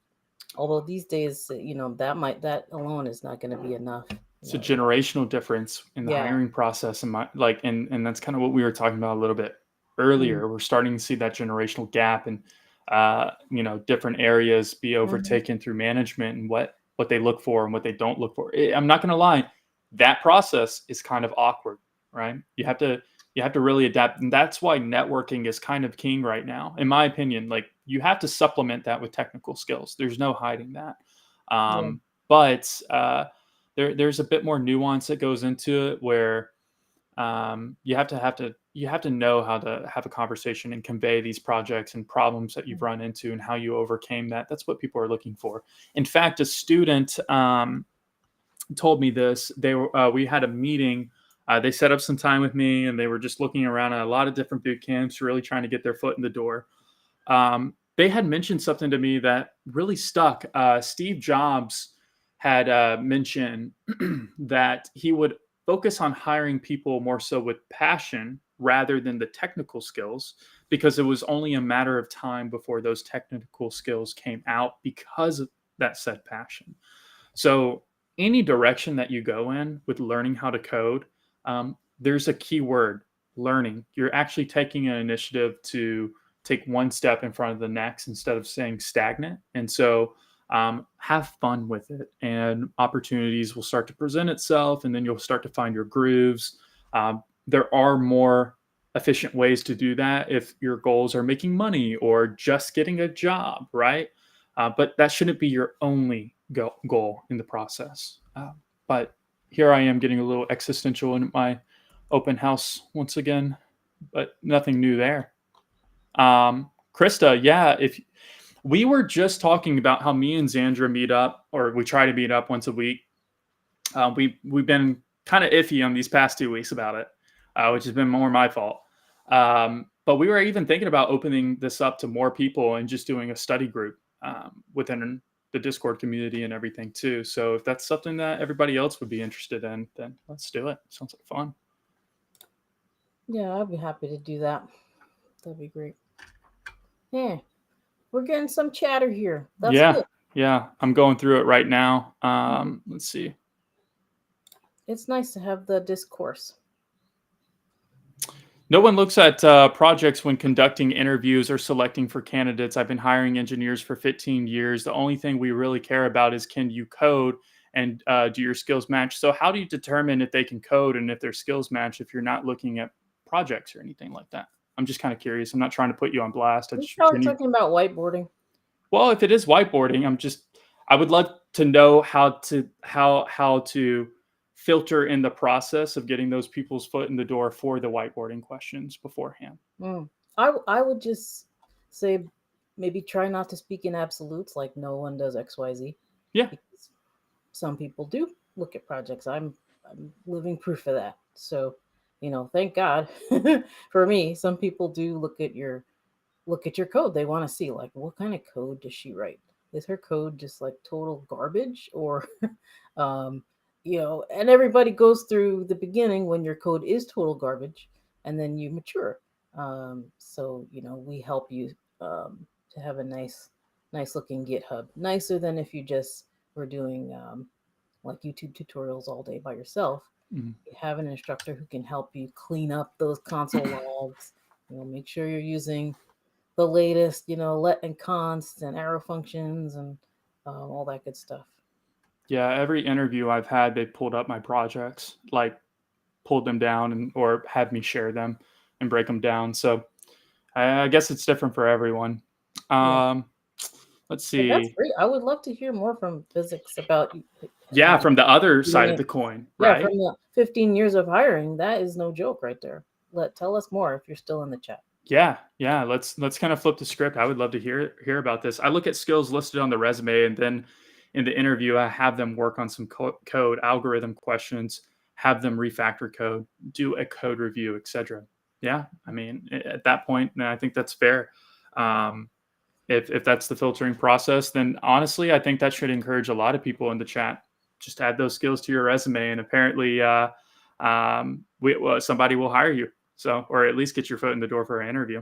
[SPEAKER 2] Although these days, that alone is not going to be enough.
[SPEAKER 1] It's a generational difference in the
[SPEAKER 2] Yeah.
[SPEAKER 1] hiring process, and and that's kind of what we were talking about a little bit
[SPEAKER 2] Mm.
[SPEAKER 1] earlier. We're starting to see that generational gap, and different areas be
[SPEAKER 2] Mhm.
[SPEAKER 1] overtaken through management and what they look for and what they don't look for. I'm not going to lie, that process is kind of awkward, right? You have to really adapt, and that's why networking is kind of king right now, in my opinion. Like you have to supplement that with technical skills. There's no hiding that.
[SPEAKER 2] Yeah.
[SPEAKER 1] But there's a bit more nuance that goes into it where you have to know how to have a conversation and convey these projects and problems that you've run into and how you overcame that. That's what people are looking for. In fact, a student told me this. We had a meeting They set up some time with me, and they were just looking around at a lot of different boot camps, really trying to get their foot in the door. They had mentioned something to me that really stuck. Steve Jobs had mentioned that he would focus on hiring people more so with passion rather than the technical skills, because it was only a matter of time before those technical skills came out because of that said passion. So, any direction that you go in with learning how to code, there's a key word: learning. You're actually taking an initiative to take one step in front of the next instead of staying stagnant. And so, have fun with it, and opportunities will start to present itself, and then you'll start to find your grooves. There are more efficient ways to do that if your goals are making money or just getting a job, right? But that shouldn't be your only goal in the process. But here I am getting a little existential in my open house once again, but nothing new there. Krista, yeah, if we were just talking about how me and Zandra meet up, or we try to meet up once a week. We've been kind of iffy on these past 2 weeks about it, which has been more my fault. But we were even thinking about opening this up to more people and just doing a study group within the Discord community and everything too. So if that's something that everybody else would be interested in, then let's do it. Sounds like fun.
[SPEAKER 2] Yeah, I'd be happy to do that. That'd be great. Yeah, we're getting some chatter here. That's
[SPEAKER 1] Yeah,
[SPEAKER 2] good.
[SPEAKER 1] yeah. I'm going through it right now. Let's see.
[SPEAKER 2] It's nice to have the discourse.
[SPEAKER 1] No one looks at projects when conducting interviews or selecting for candidates. I've been hiring engineers for 15 years. The only thing we really care about is, can you code, and do your skills match? So, how do you determine if they can code and if their skills match if you're not looking at projects or anything like that? I'm just kind of curious. I'm not trying to put you on blast.
[SPEAKER 2] We're probably talking about whiteboarding.
[SPEAKER 1] Well, if it is whiteboarding, I would love to know how to filter in the process of getting those people's foot in the door for the whiteboarding questions beforehand.
[SPEAKER 2] Mm. I would just say maybe try not to speak in absolutes, like no one does XYZ,
[SPEAKER 1] Yeah.
[SPEAKER 2] because some people do look at projects. I'm living proof of that. So, thank God for me. Some people do look at your code. They want to see, like, what kind of code does she write? Is her code just like total garbage, or um, and everybody goes through the beginning when your code is total garbage, and then you mature. So we help you to have a nice looking GitHub, nicer than if you just were doing like YouTube tutorials all day by yourself.
[SPEAKER 1] Mhm.
[SPEAKER 2] You have an instructor who can help you clean up those console logs. Make sure you're using the latest, let and const and arrow functions and all that good stuff.
[SPEAKER 1] Yeah, every interview I've had, they pulled up my projects, like pulled them down, and or had me share them and break them down. So I guess it's different for everyone.
[SPEAKER 2] Yeah,
[SPEAKER 1] Um, let's
[SPEAKER 2] but that's
[SPEAKER 1] see.
[SPEAKER 2] great. I would love to hear more from physics about
[SPEAKER 1] Yeah,
[SPEAKER 2] um,
[SPEAKER 1] from the other side
[SPEAKER 2] doing
[SPEAKER 1] of
[SPEAKER 2] it.
[SPEAKER 1] the coin,
[SPEAKER 2] Yeah,
[SPEAKER 1] right?
[SPEAKER 2] from the 15 years of hiring, that is no joke right there. Tell us more if you're still in the chat.
[SPEAKER 1] Yeah, yeah. Let's kind of flip the script. I would love to hear about this. I look at skills listed on the resume, and then in the interview, I have them work on some code, algorithm questions, have them refactor code, do a code review, etc. Yeah, I mean, at that point, I think that's fair. Um, if that's the filtering process, then honestly, I think that should encourage a lot of people in the chat. Just add those skills to your resume, and apparently, somebody will hire you. So, or at least get your foot in the door for an interview,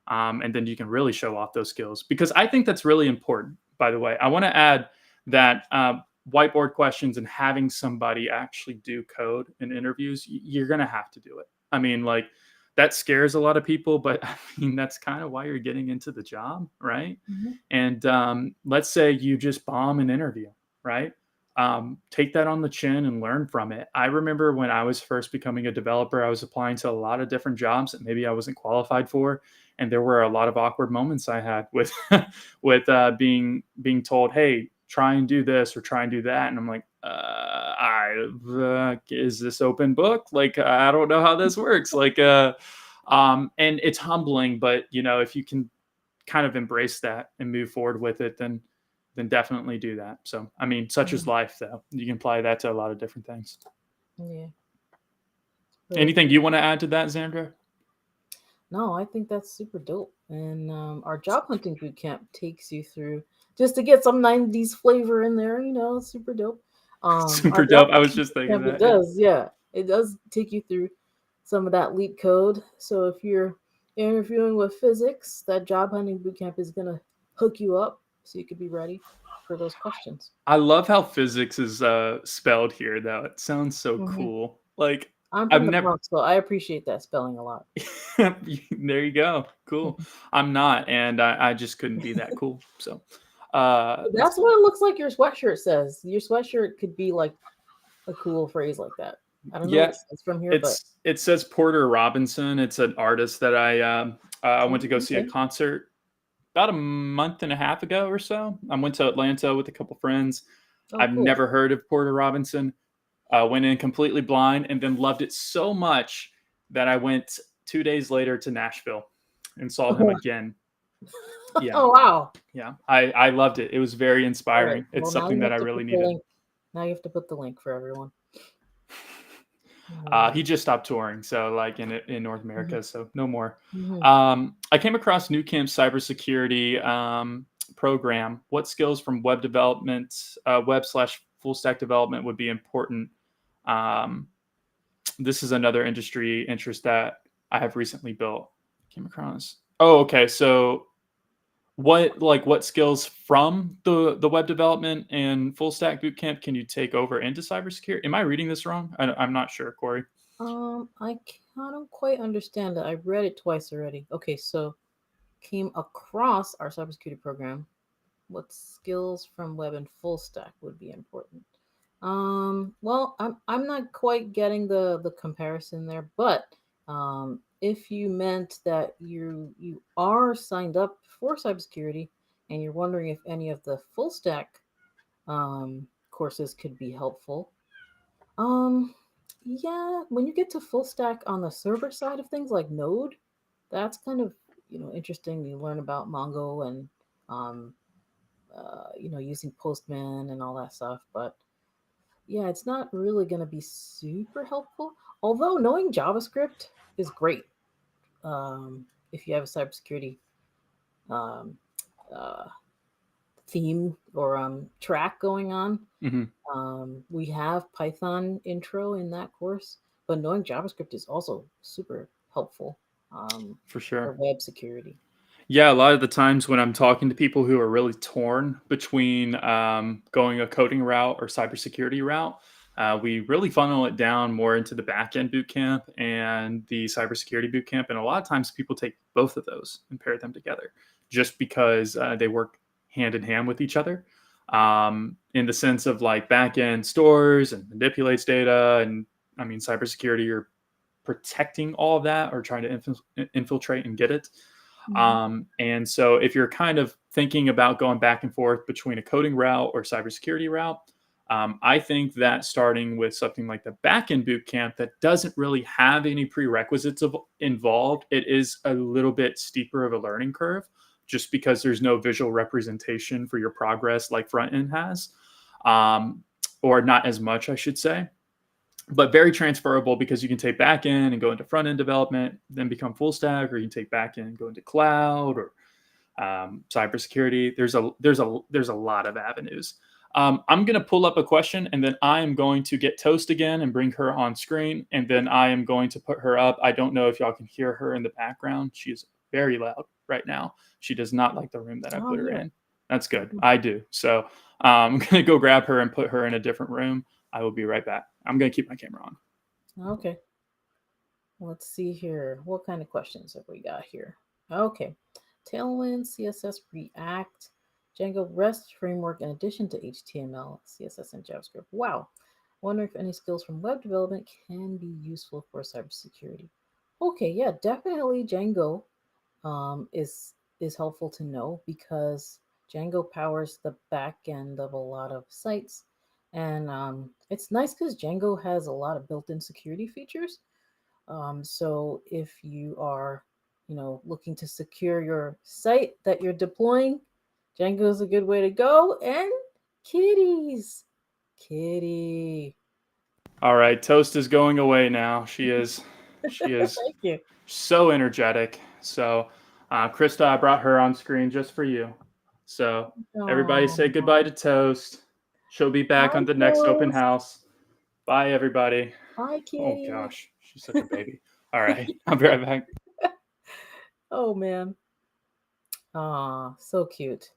[SPEAKER 1] and then you can really show off those skills, because I think that's really important. By the way, I want to add that whiteboard questions and having somebody actually do code in interviews, you're going to have to do it. I mean, like, that scares a lot of people, but I mean, that's kind of why you're getting into the job, right?
[SPEAKER 2] Mm-hmm.
[SPEAKER 1] And let's say you just bomb an interview, right? Take that on the chin and learn from it. I remember when I was first becoming a developer, I was applying to a lot of different jobs that maybe I wasn't qualified for, and there were a lot of awkward moments I had with with being told, "Hey, try and do this or try and do that," and I'm like, is this open book? Like, I don't know how this works. Like, and it's humbling, but if you can kind of embrace that and move forward with it, then definitely do that. So, I mean, such is
[SPEAKER 2] Mm-hmm.
[SPEAKER 1] life, though. You can apply that to a lot of different things.
[SPEAKER 2] Yeah.
[SPEAKER 1] Anything you want to add to that, Xandra?
[SPEAKER 2] No, I think that's super dope. And our job hunting boot camp takes you through just to get some 90s flavor in there, it's super dope. Our
[SPEAKER 1] Super
[SPEAKER 2] job
[SPEAKER 1] dope. I was
[SPEAKER 2] hunting
[SPEAKER 1] just
[SPEAKER 2] boot
[SPEAKER 1] thinking
[SPEAKER 2] camp, it
[SPEAKER 1] that. Yeah.
[SPEAKER 2] does, yeah. It does take you through some of that leak code. So if you're interviewing with physics, that job hunting boot camp is going to hook you up so you could be ready for those questions.
[SPEAKER 1] I love how physics is spelled here, though. It sounds so
[SPEAKER 2] Hmm.
[SPEAKER 1] cool. Like
[SPEAKER 2] I'm
[SPEAKER 1] I've
[SPEAKER 2] from the
[SPEAKER 1] never.
[SPEAKER 2] Bronx, so I appreciate that spelling a lot.
[SPEAKER 1] There you go. Cool. I'm not, and I just couldn't be that cool. So, that's
[SPEAKER 2] That's what it looks like your sweatshirt says. Your sweatshirt could be like a cool phrase like that. I don't know what
[SPEAKER 1] yeah.
[SPEAKER 2] it says from here, but
[SPEAKER 1] It says Porter Robinson. It's an artist that I went to go see a
[SPEAKER 2] okay.
[SPEAKER 1] concert about a month and a half ago or so. I went to Atlanta with a couple friends.
[SPEAKER 2] Oh,
[SPEAKER 1] I've
[SPEAKER 2] cool.
[SPEAKER 1] never heard of Porter Robinson. Went in completely blind and then loved it so much that I went 2 days later to Nashville and saw him again. Yeah,
[SPEAKER 2] Oh, wow.
[SPEAKER 1] yeah. I loved it. It was very
[SPEAKER 2] All right.
[SPEAKER 1] inspiring. It's
[SPEAKER 2] Well, now
[SPEAKER 1] something
[SPEAKER 2] you
[SPEAKER 1] that
[SPEAKER 2] have
[SPEAKER 1] I
[SPEAKER 2] to
[SPEAKER 1] really
[SPEAKER 2] put the
[SPEAKER 1] needed.
[SPEAKER 2] link. Now you have to put the link for everyone.
[SPEAKER 1] He
[SPEAKER 2] Yeah.
[SPEAKER 1] just stopped touring, so like in North
[SPEAKER 2] Hmm.
[SPEAKER 1] America, so no more.
[SPEAKER 2] Hmm.
[SPEAKER 1] I came across Nucamp cybersecurity program. What skills from web development, web slash full stack development would be important? Um, this is another industry interest that I have recently built. Came across. Oh, okay. So what skills from the web development and full stack bootcamp can you take over into cybersecurity? Am I reading this wrong? I'm not sure, Corey.
[SPEAKER 2] I don't quite understand it. I read it twice already. Okay, so came across our cybersecurity program. What skills from web and full stack would be important? Well, I'm not quite getting the comparison there, but if you meant that you are signed up for cybersecurity and you're wondering if any of the full stack courses could be helpful, um, yeah, when you get to full stack on the server side of things like Node, that's kind of interesting. You learn about Mongo and um, using Postman and all that stuff, but yeah, it's not really going to be super helpful. Although knowing JavaScript is great if you have a cybersecurity um, uh, theme or track going on.
[SPEAKER 1] Hmm.
[SPEAKER 2] We have Python intro in that course, but knowing JavaScript is also super helpful
[SPEAKER 1] For
[SPEAKER 2] for
[SPEAKER 1] sure.
[SPEAKER 2] web security.
[SPEAKER 1] Yeah, a lot of the times when I'm talking to people who are really torn between going a coding route or cybersecurity route, we really funnel it down more into the backend bootcamp and the cybersecurity bootcamp. And a lot of times people take both of those and pair them together just because they work hand in hand with each other in the sense of like backend stores and manipulates data. And I mean, cybersecurity, you're protecting all of that or trying to infiltrate and get it.
[SPEAKER 2] Mhm.
[SPEAKER 1] And so if you're kind of thinking about going back and forth between a coding route or cybersecurity route, I think that starting with something like the backend bootcamp that doesn't really have any prerequisites involved, it is a little bit steeper of a learning curve just because there's no visual representation for your progress like front end has, um, or not as much, I should say, but very transferable because you can take back end and go into front end development, then become full stack, or you can take back end and go into cloud or cybersecurity. There's a lot of avenues. I'm going to pull up a question and then I am going to get Toast again and bring her on screen. And then I am going to put her up. I don't know if y'all can hear her in the background. She is very loud right now. She does not like the room that I
[SPEAKER 2] Oh
[SPEAKER 1] put her
[SPEAKER 2] yeah.
[SPEAKER 1] in. That's good. I do. So I'm going to go grab her and put her in a different room. I will be right back. I'm going to keep my camera on.
[SPEAKER 2] Okay. Let's see here. What kind of questions have we got here? Okay. Tailwind, CSS, React, Django REST framework in addition to HTML, CSS, and JavaScript. Wow. Wonder if any skills from web development can be useful for cybersecurity. Okay, yeah, definitely Django is helpful to know because Django powers the back end of a lot of sites. And it's nice because Django has a lot of built-in security features. So if you are, looking to secure your site that you're deploying, Django is a good way to go. And kitties, kitty.
[SPEAKER 1] All right, Toast is going away now. She is
[SPEAKER 2] Thank you.
[SPEAKER 1] so energetic. So, Krista, I brought her on screen just for you. So, everybody say goodbye
[SPEAKER 2] Oh,
[SPEAKER 1] to Toast. She'll be back
[SPEAKER 2] hi,
[SPEAKER 1] on the next open
[SPEAKER 2] Toast.
[SPEAKER 1] house. Bye, everybody.
[SPEAKER 2] Hi,
[SPEAKER 1] Oh
[SPEAKER 2] kitty.
[SPEAKER 1] gosh, she's such a baby. All right, I'll be right back.
[SPEAKER 2] Oh man. Ah, so cute.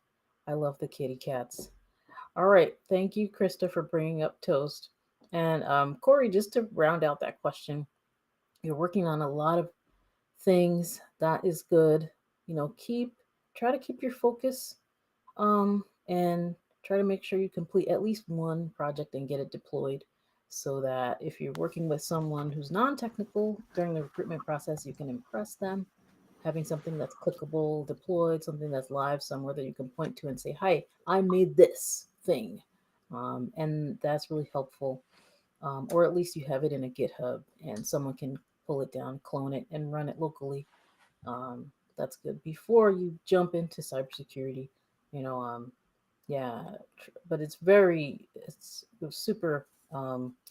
[SPEAKER 2] I love the kitty cats. All right. Thank you, Krista, for bringing up Toast. And Corey, just to round out that question, you're working on a lot of things. That is good. Try to keep your focus, and try to make sure you complete at least one project and get it deployed, so that if you're working with someone who's non-technical during the recruitment process, you can impress them. Having something that's clickable, deployed, something that's live somewhere that you can point to and say, "Hi, I made this thing," and that's really helpful. Or at least you have it in a GitHub and someone can pull it down, clone it, and run it locally. That's good before you jump into cybersecurity. You know, yeah, but it's super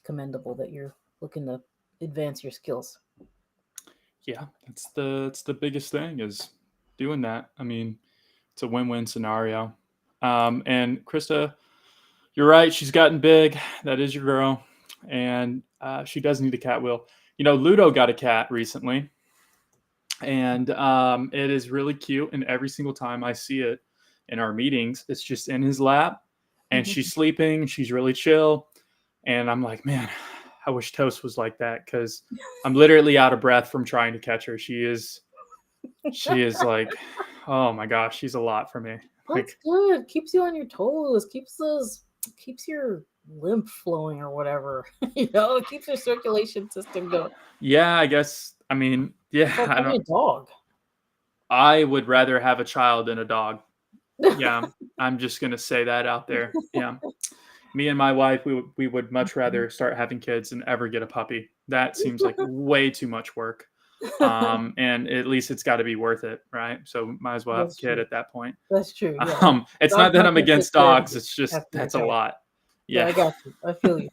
[SPEAKER 2] commendable that you're looking to advance your skills.
[SPEAKER 1] Yeah, that's the biggest thing is doing that. I mean, it's a win-win scenario. And Krista, you're right. She's gotten big. That is your girl, and she does need a cat wheel. Ludo got a cat recently, and it is really cute. And every single time I see it in our meetings, it's just in his lap, and she's sleeping. She's really chill, and I'm like, man, I wish Toast was like that because I'm literally out of breath from trying to catch her. She is like, oh my gosh, she's a lot for me.
[SPEAKER 2] That's
[SPEAKER 1] Like,
[SPEAKER 2] good. Keeps you on your toes. Keeps your lymph flowing or whatever. It keeps your circulation system going.
[SPEAKER 1] yeah, I guess. I mean, yeah,
[SPEAKER 2] It's like
[SPEAKER 1] I
[SPEAKER 2] having
[SPEAKER 1] don't.
[SPEAKER 2] a dog.
[SPEAKER 1] I would rather have a child than a dog. Yeah, I'm just gonna say that out there. Yeah, me and my wife, we would much rather start having kids than ever get a puppy. That seems like way too much work. And at least it's got to be worth it, right? So might as well have a
[SPEAKER 2] That's
[SPEAKER 1] kid
[SPEAKER 2] true.
[SPEAKER 1] at that point.
[SPEAKER 2] That's true. Yeah.
[SPEAKER 1] It's
[SPEAKER 2] Dog's
[SPEAKER 1] not that
[SPEAKER 2] not
[SPEAKER 1] I'm
[SPEAKER 2] gonna take
[SPEAKER 1] against
[SPEAKER 2] care of
[SPEAKER 1] dogs.
[SPEAKER 2] you
[SPEAKER 1] It's just
[SPEAKER 2] after you're
[SPEAKER 1] that's a
[SPEAKER 2] done.
[SPEAKER 1] lot.
[SPEAKER 2] Yeah,
[SPEAKER 1] Yeah.
[SPEAKER 2] I got you. I feel you.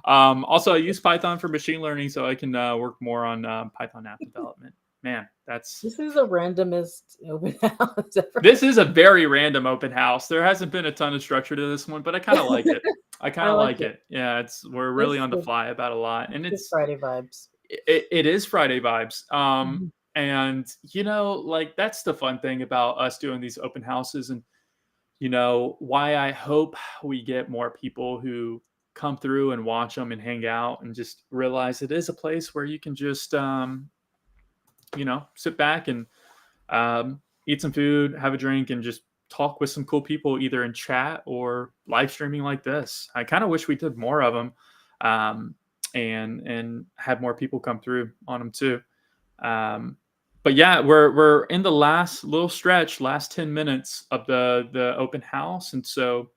[SPEAKER 1] Also, I use Python for machine learning, so I can work more on Python app development. Man, that's
[SPEAKER 2] This is the randomest open house ever.
[SPEAKER 1] this is a very random open house. There hasn't been a ton of structure to this one, but I kind of like it. I kind
[SPEAKER 2] I
[SPEAKER 1] of
[SPEAKER 2] like
[SPEAKER 1] like
[SPEAKER 2] it.
[SPEAKER 1] it. Yeah, we're really
[SPEAKER 2] It's
[SPEAKER 1] on the
[SPEAKER 2] good.
[SPEAKER 1] fly about a lot, and
[SPEAKER 2] Good Friday vibes.
[SPEAKER 1] it is Friday vibes.
[SPEAKER 2] Mhm.
[SPEAKER 1] And like that's the fun thing about us doing these open houses, and why I hope we get more people who come through and watch them and hang out and just realize it is a place where you can just sit back and eat some food, have a drink, and just talk with some cool people either in chat or live streaming like this. I kind of wish we did more of them, um, and had more people come through on them too. Um, but yeah, we're in the last little stretch, last 10 minutes of the open house, and so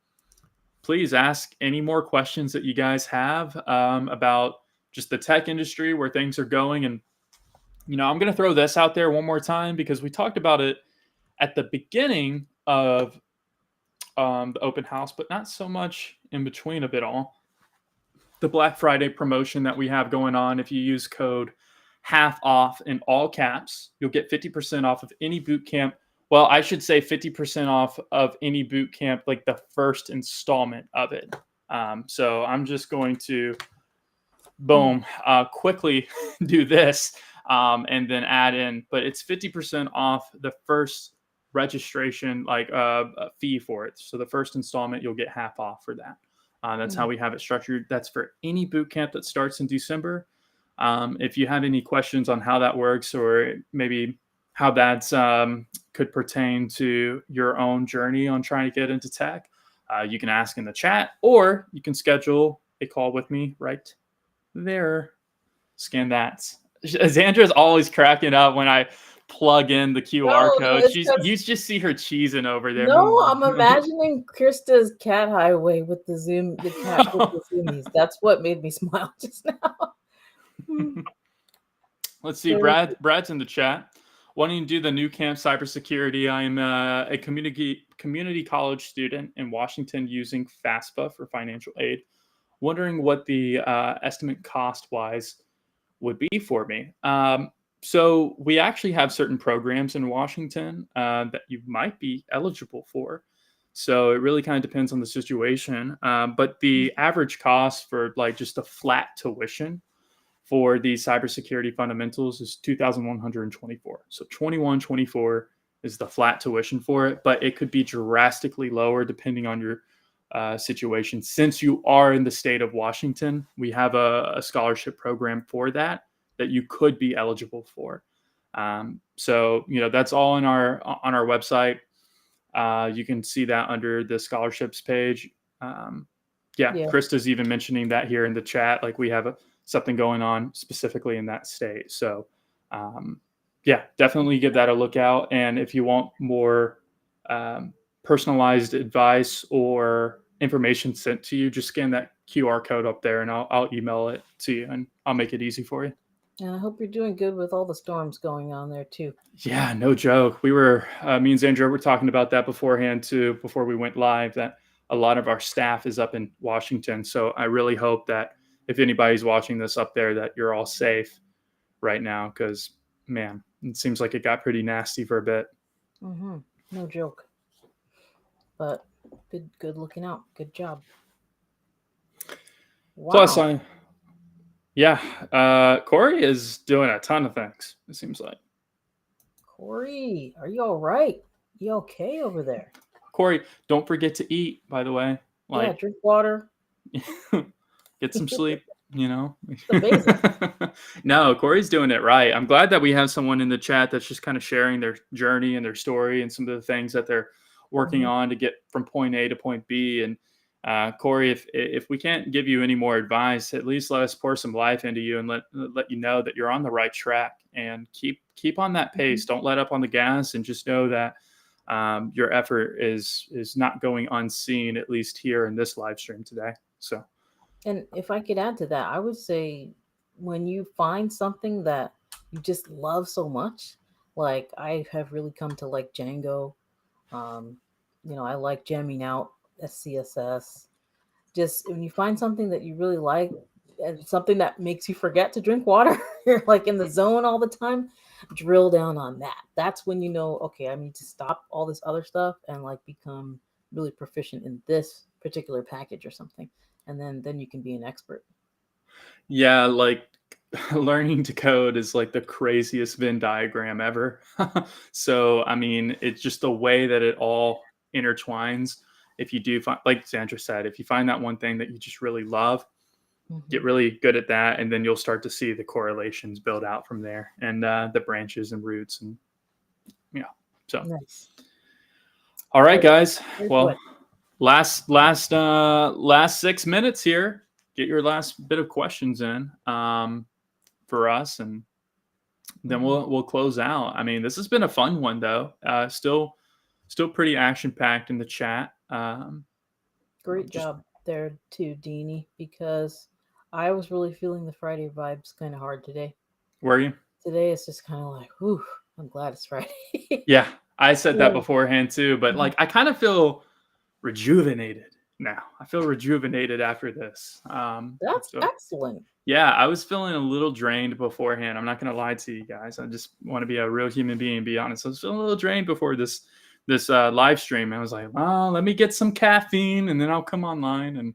[SPEAKER 1] please ask any more questions that you guys have about just the tech industry, where things are going, and I'm going to throw this out there one more time because we talked about it at the beginning of the open house, but not so much in between of it all. The Black Friday promotion that we have going on, if you use code half off in all caps, you'll get 50% off of any boot camp. Well, I should say 50% off of any boot camp, like the first installment of it. So I'm just going to boom quickly do this and then add in, but it's 50% off the first registration, like a fee for it. So the first installment, you'll get half off for that. That's how
[SPEAKER 2] Mm.
[SPEAKER 1] we have it structured. That's for any boot camp that starts in December. If you have any questions on how that works, or maybe how that's could pertain to your own journey on trying to get into tech, you can ask in the chat, or you can schedule a call with me right there. Scan that. Xandra's always cracking up when I plug in the QR
[SPEAKER 2] No,
[SPEAKER 1] code.
[SPEAKER 2] it's
[SPEAKER 1] She's
[SPEAKER 2] because
[SPEAKER 1] you just see her cheesing over there.
[SPEAKER 2] no, I'm imagining Krista's cat highway with the cat with the zoomies. That's what made me smile just now. Hmm.
[SPEAKER 1] Let's see.
[SPEAKER 2] Very
[SPEAKER 1] Brad's in the chat. Wanting to do the Nucamp cybersecurity. I am a community college student in Washington using FAFSA for financial aid. wondering what the estimate cost wise would be for me. So we actually have certain programs in Washington that you might be eligible for. So it really kind of depends on the situation. But the average cost for like just a flat tuition for the cybersecurity fundamentals is 2,124. So 2124 is the flat tuition for it, but it could be drastically lower depending on your situation. Since you are in the state of Washington, we have a scholarship program for that you could be eligible for. So that's all on our website. You can see that under the scholarships page. Yeah,
[SPEAKER 2] Yeah.
[SPEAKER 1] Krista's even mentioning that here in the chat. Like we have something going on specifically in that state. So, yeah, definitely give that a look out. And if you want more personalized advice or information sent to you, just scan that QR code up there, and I'll email it to you, and I'll make it easy for you.
[SPEAKER 2] And I hope you're doing good with all the storms going on there too.
[SPEAKER 1] Yeah, no joke. We were me and Zandra were talking about that beforehand too, before we went live. That a lot of our staff is up in Washington, so I really hope that if anybody's watching this up there, that you're all safe right now. Because man, it seems like it got pretty nasty for a bit.
[SPEAKER 2] Mm-hmm. No joke. But good looking out. Good job.
[SPEAKER 1] Plus,
[SPEAKER 2] Wow.
[SPEAKER 1] Corey is doing a ton of things. It seems like
[SPEAKER 2] Corey, are you all right? You okay over there?
[SPEAKER 1] Corey. Don't forget to eat, by the way.
[SPEAKER 2] Yeah,
[SPEAKER 1] Like,
[SPEAKER 2] drink water.
[SPEAKER 1] get some sleep.
[SPEAKER 2] The basics.
[SPEAKER 1] No, Corey's doing it right. I'm glad that we have someone in the chat that's just kind of sharing their journey and their story and some of the things that they're working
[SPEAKER 2] Mm-hmm.
[SPEAKER 1] on to get from point A to point B. And Corey, if we can't give you any more advice, at least let us pour some life into you and let you know that you're on the right track, and keep on that
[SPEAKER 2] Mm-hmm.
[SPEAKER 1] pace. Don't let up on the gas, and just know that your effort is not going unseen, at least here in this live stream today. So.
[SPEAKER 2] And if I could add to that, I would say when you find something that you just love so much, like I have really come to like Django. Um, I like jamming out SCSS. Just when you find something that you really like and something that makes you forget to drink water, you're like in the zone all the time, drill down on that. That's when you know, okay, I need to stop all this other stuff and like become really proficient in this particular package or something. And then you can be an expert.
[SPEAKER 1] Yeah, like learning to code is like the craziest Venn diagram ever. So, I mean, it's just the way that it all intertwines. If you do find, like Sandra said, if you find that one thing that you just really love, get
[SPEAKER 2] Mm-hmm.
[SPEAKER 1] really good at that, and then you'll start to see the correlations build out from there, and the branches and roots, and yeah. So,
[SPEAKER 2] Nice.
[SPEAKER 1] all right,
[SPEAKER 2] Very,
[SPEAKER 1] guys.
[SPEAKER 2] very
[SPEAKER 1] Well,
[SPEAKER 2] poetic.
[SPEAKER 1] last 6 minutes here. Get your last bit of questions in for us, and then
[SPEAKER 2] Mm-hmm.
[SPEAKER 1] we'll close out. I mean, this has been a fun one though. Still pretty action packed in the chat.
[SPEAKER 2] Great
[SPEAKER 1] Just
[SPEAKER 2] job there too, Deanie, because I was really feeling the Friday vibes kind of hard today.
[SPEAKER 1] were you?
[SPEAKER 2] Today it's just kind of like, whew, I'm glad it's Friday.
[SPEAKER 1] Yeah, I said that
[SPEAKER 2] Yeah.
[SPEAKER 1] beforehand too, but
[SPEAKER 2] Mhm.
[SPEAKER 1] like I kind of feel rejuvenated now. I feel rejuvenated after this.
[SPEAKER 2] That's
[SPEAKER 1] So
[SPEAKER 2] excellent.
[SPEAKER 1] yeah, I was feeling a little drained beforehand. I'm not gonna lie to you guys. I just want to be a real human being and be honest. I was feeling a little drained before this live stream. I was like, well, let me get some caffeine and then I'll come online. And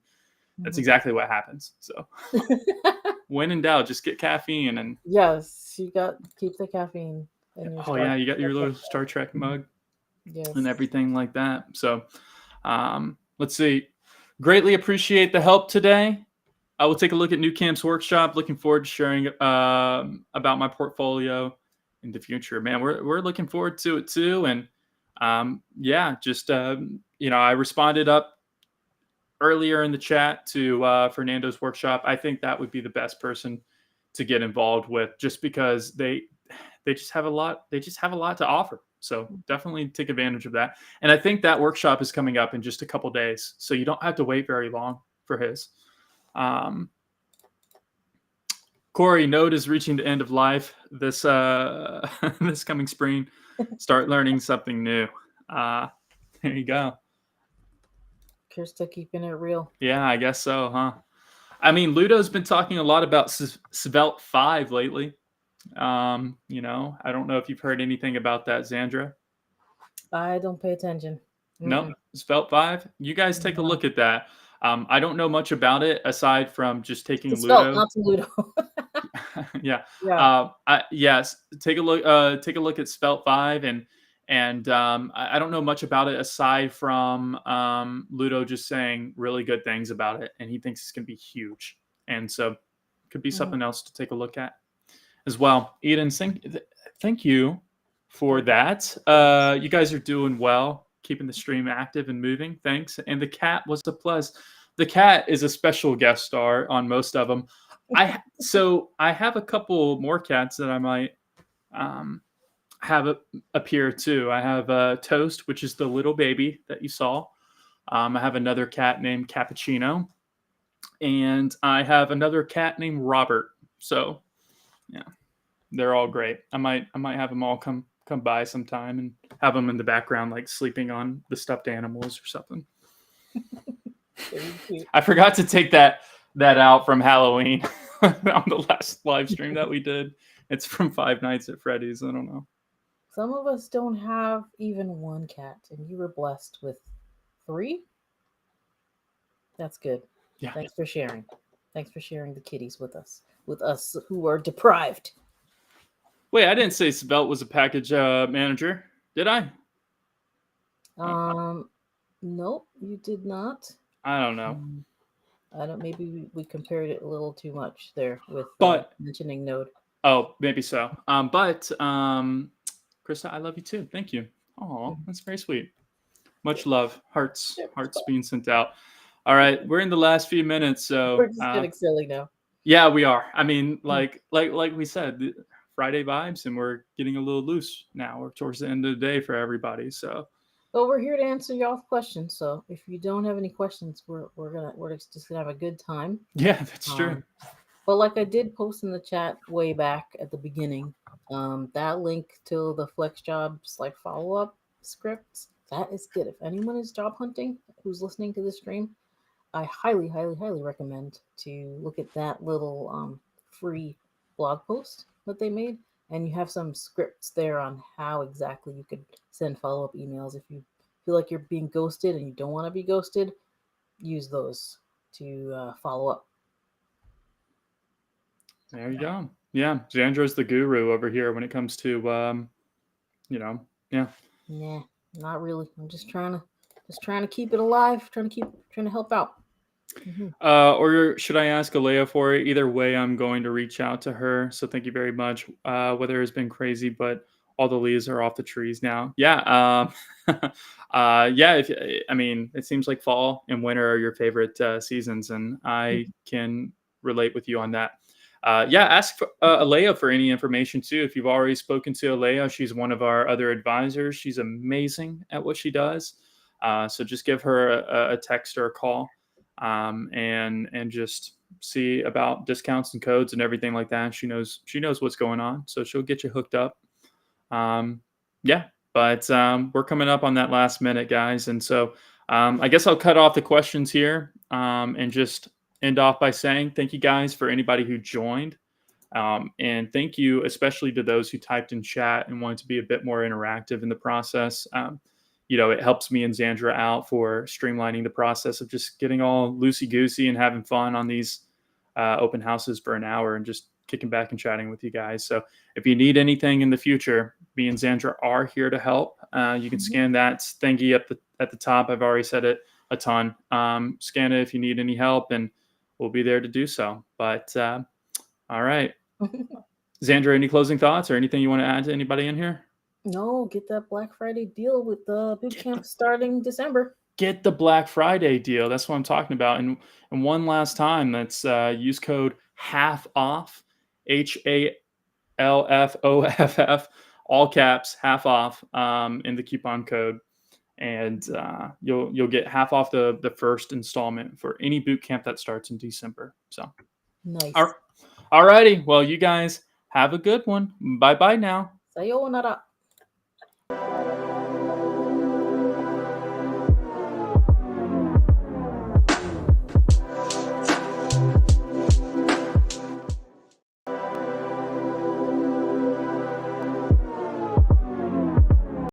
[SPEAKER 1] that's
[SPEAKER 2] Mhm.
[SPEAKER 1] exactly what happens. So when in doubt, just get caffeine. And
[SPEAKER 2] Yes, you got keep the caffeine in your
[SPEAKER 1] oh yeah, you got
[SPEAKER 2] Star
[SPEAKER 1] your
[SPEAKER 2] Trek
[SPEAKER 1] little Star Trek
[SPEAKER 2] mug.
[SPEAKER 1] mug and
[SPEAKER 2] Yes.
[SPEAKER 1] everything like that. So let's see. Greatly appreciate the help today. I will take a look at Nucamp's workshop. Looking forward to sharing about my portfolio in the future. Man, we're looking forward to it too. And yeah, just I responded up earlier in the chat to Fernando's workshop. I think that would be the best person to get involved with, just because they just have a lot. They just have a lot to offer. So definitely take advantage of that. And I think that workshop is coming up in just a couple days, so you don't have to wait very long for his. Um, Corey, Node is reaching the end of life this this coming spring. Start learning something new. Uh, there you go.
[SPEAKER 2] Krista keeping it real.
[SPEAKER 1] Yeah, I guess so, huh? I mean, Ludo's been talking a lot about Svelte 5 lately. I don't know if you've heard anything about that, Zandra.
[SPEAKER 2] I don't pay attention.
[SPEAKER 1] No,
[SPEAKER 2] Mm-mm.
[SPEAKER 1] Svelte 5. You guys take a
[SPEAKER 2] No.
[SPEAKER 1] look at that. I don't know much about it aside from just
[SPEAKER 2] To
[SPEAKER 1] taking
[SPEAKER 2] spelt,
[SPEAKER 1] Ludo.
[SPEAKER 2] not to Ludo.
[SPEAKER 1] Yeah.
[SPEAKER 2] Yeah.
[SPEAKER 1] Yes, take a look. Take a look at Svelte 5, and I don't know much about it aside from Ludo just saying really good things about it, and he thinks it's going to be huge, and so could be
[SPEAKER 2] Mhm.
[SPEAKER 1] something else to take a look at as well. Eden, thank you for
[SPEAKER 2] Of
[SPEAKER 1] that.
[SPEAKER 2] course.
[SPEAKER 1] You guys are doing well, keeping the stream active and moving. Thanks. And the cat was a plus. The cat is a special guest star on most of them. I have a couple more cats that I might um, have appear too. I have Toast, which is the little baby that you saw. I have another cat named Cappuccino, and I have another cat named Robert. So yeah, they're all great. I might have them all come by sometime and have them in the background, like sleeping on the stuffed animals or something.
[SPEAKER 2] Very cute.
[SPEAKER 1] I forgot to take that out from Halloween on the last live stream that we did. It's from Five Nights at Freddy's. I don't know.
[SPEAKER 2] Some of us don't have even one cat, and you were blessed with three. That's good.
[SPEAKER 1] Yeah.
[SPEAKER 2] Thanks for sharing. Thanks for sharing the kitties with us who are deprived.
[SPEAKER 1] Wait, I didn't say Svelte was a package manager, did I?
[SPEAKER 2] Um, nope, you did not.
[SPEAKER 1] I don't know.
[SPEAKER 2] Um, I don't. Maybe we compared it a little too much there with
[SPEAKER 1] But
[SPEAKER 2] mentioning Node.
[SPEAKER 1] oh, maybe so. But Krista, I love you too. Thank you. Oh,
[SPEAKER 2] Mhm.
[SPEAKER 1] that's very sweet. Much love. Hearts,
[SPEAKER 2] Yep.
[SPEAKER 1] hearts being sent out. All right, we're in the last few minutes,
[SPEAKER 2] We're
[SPEAKER 1] so
[SPEAKER 2] just getting silly now.
[SPEAKER 1] yeah, we are. I mean,
[SPEAKER 2] Mm.
[SPEAKER 1] like we said, Friday vibes, and we're getting a little loose now. We're towards the end of the day for everybody. So
[SPEAKER 2] But we're here to answer y'all's questions. So if you don't have any questions, we're just gonna have a good time.
[SPEAKER 1] yeah, that's true.
[SPEAKER 2] Um, but like I did post in the chat way back at the beginning, that link to the Flex Jobs like follow up scripts, that is good. If anyone is job hunting who's listening to this stream, I highly, highly, highly recommend to look at that little free blog post that they made. And you have some scripts there on how exactly you could send follow up emails. If you feel like you're being ghosted and you don't want to be ghosted, use those to follow up.
[SPEAKER 1] There you go. Yeah, Xandra's the guru over here when it comes to yeah.
[SPEAKER 2] Nah, not really. I'm just trying to keep it alive, trying to help out. Mhm.
[SPEAKER 1] Or should I ask Alea for it? Either way, I'm going to reach out to her. So thank you very much. Weather has been crazy, but all the leaves are off the trees now. Yeah. Yeah. I mean, it seems like fall and winter are your favorite seasons, and I can relate with you on that. Yeah, ask Alea for any information too. If you've already spoken to Alea, she's one of our other advisors. She's amazing at what she does. So just give her a text or a call, and just see about discounts and codes and everything like that. She knows what's going on, so she'll get you hooked up. Yeah, but we're coming up on that last minute, guys, and so I guess I'll cut off the questions here and just end off by saying thank you guys for anybody who joined. And thank you especially to those who typed in chat and wanted to be a bit more interactive in the process. It helps me and Xandra out for streamlining the process of just getting all loosey goosey and having fun on these open houses for an hour and just kicking back and chatting with you guys. So if you need anything in the future, me and Xandra are here to help. You can scan that thingy up at the top. I've already said it a ton. Scan it if you need any help, and we'll be there to do so. But all right. Xandra, any closing thoughts or anything you want to add to anybody in here?
[SPEAKER 2] No, get that Black Friday deal with the boot camp starting December.
[SPEAKER 1] Get the Black Friday deal. That's what I'm talking about. And one last time, that's use code half off, HALFOFF, all caps, half off in the coupon code, and you'll get half off the first installment for any boot camp that starts in December. So,
[SPEAKER 2] Nice.
[SPEAKER 1] all righty. Well, you guys have a good one. Bye bye now.
[SPEAKER 2] Sayonara.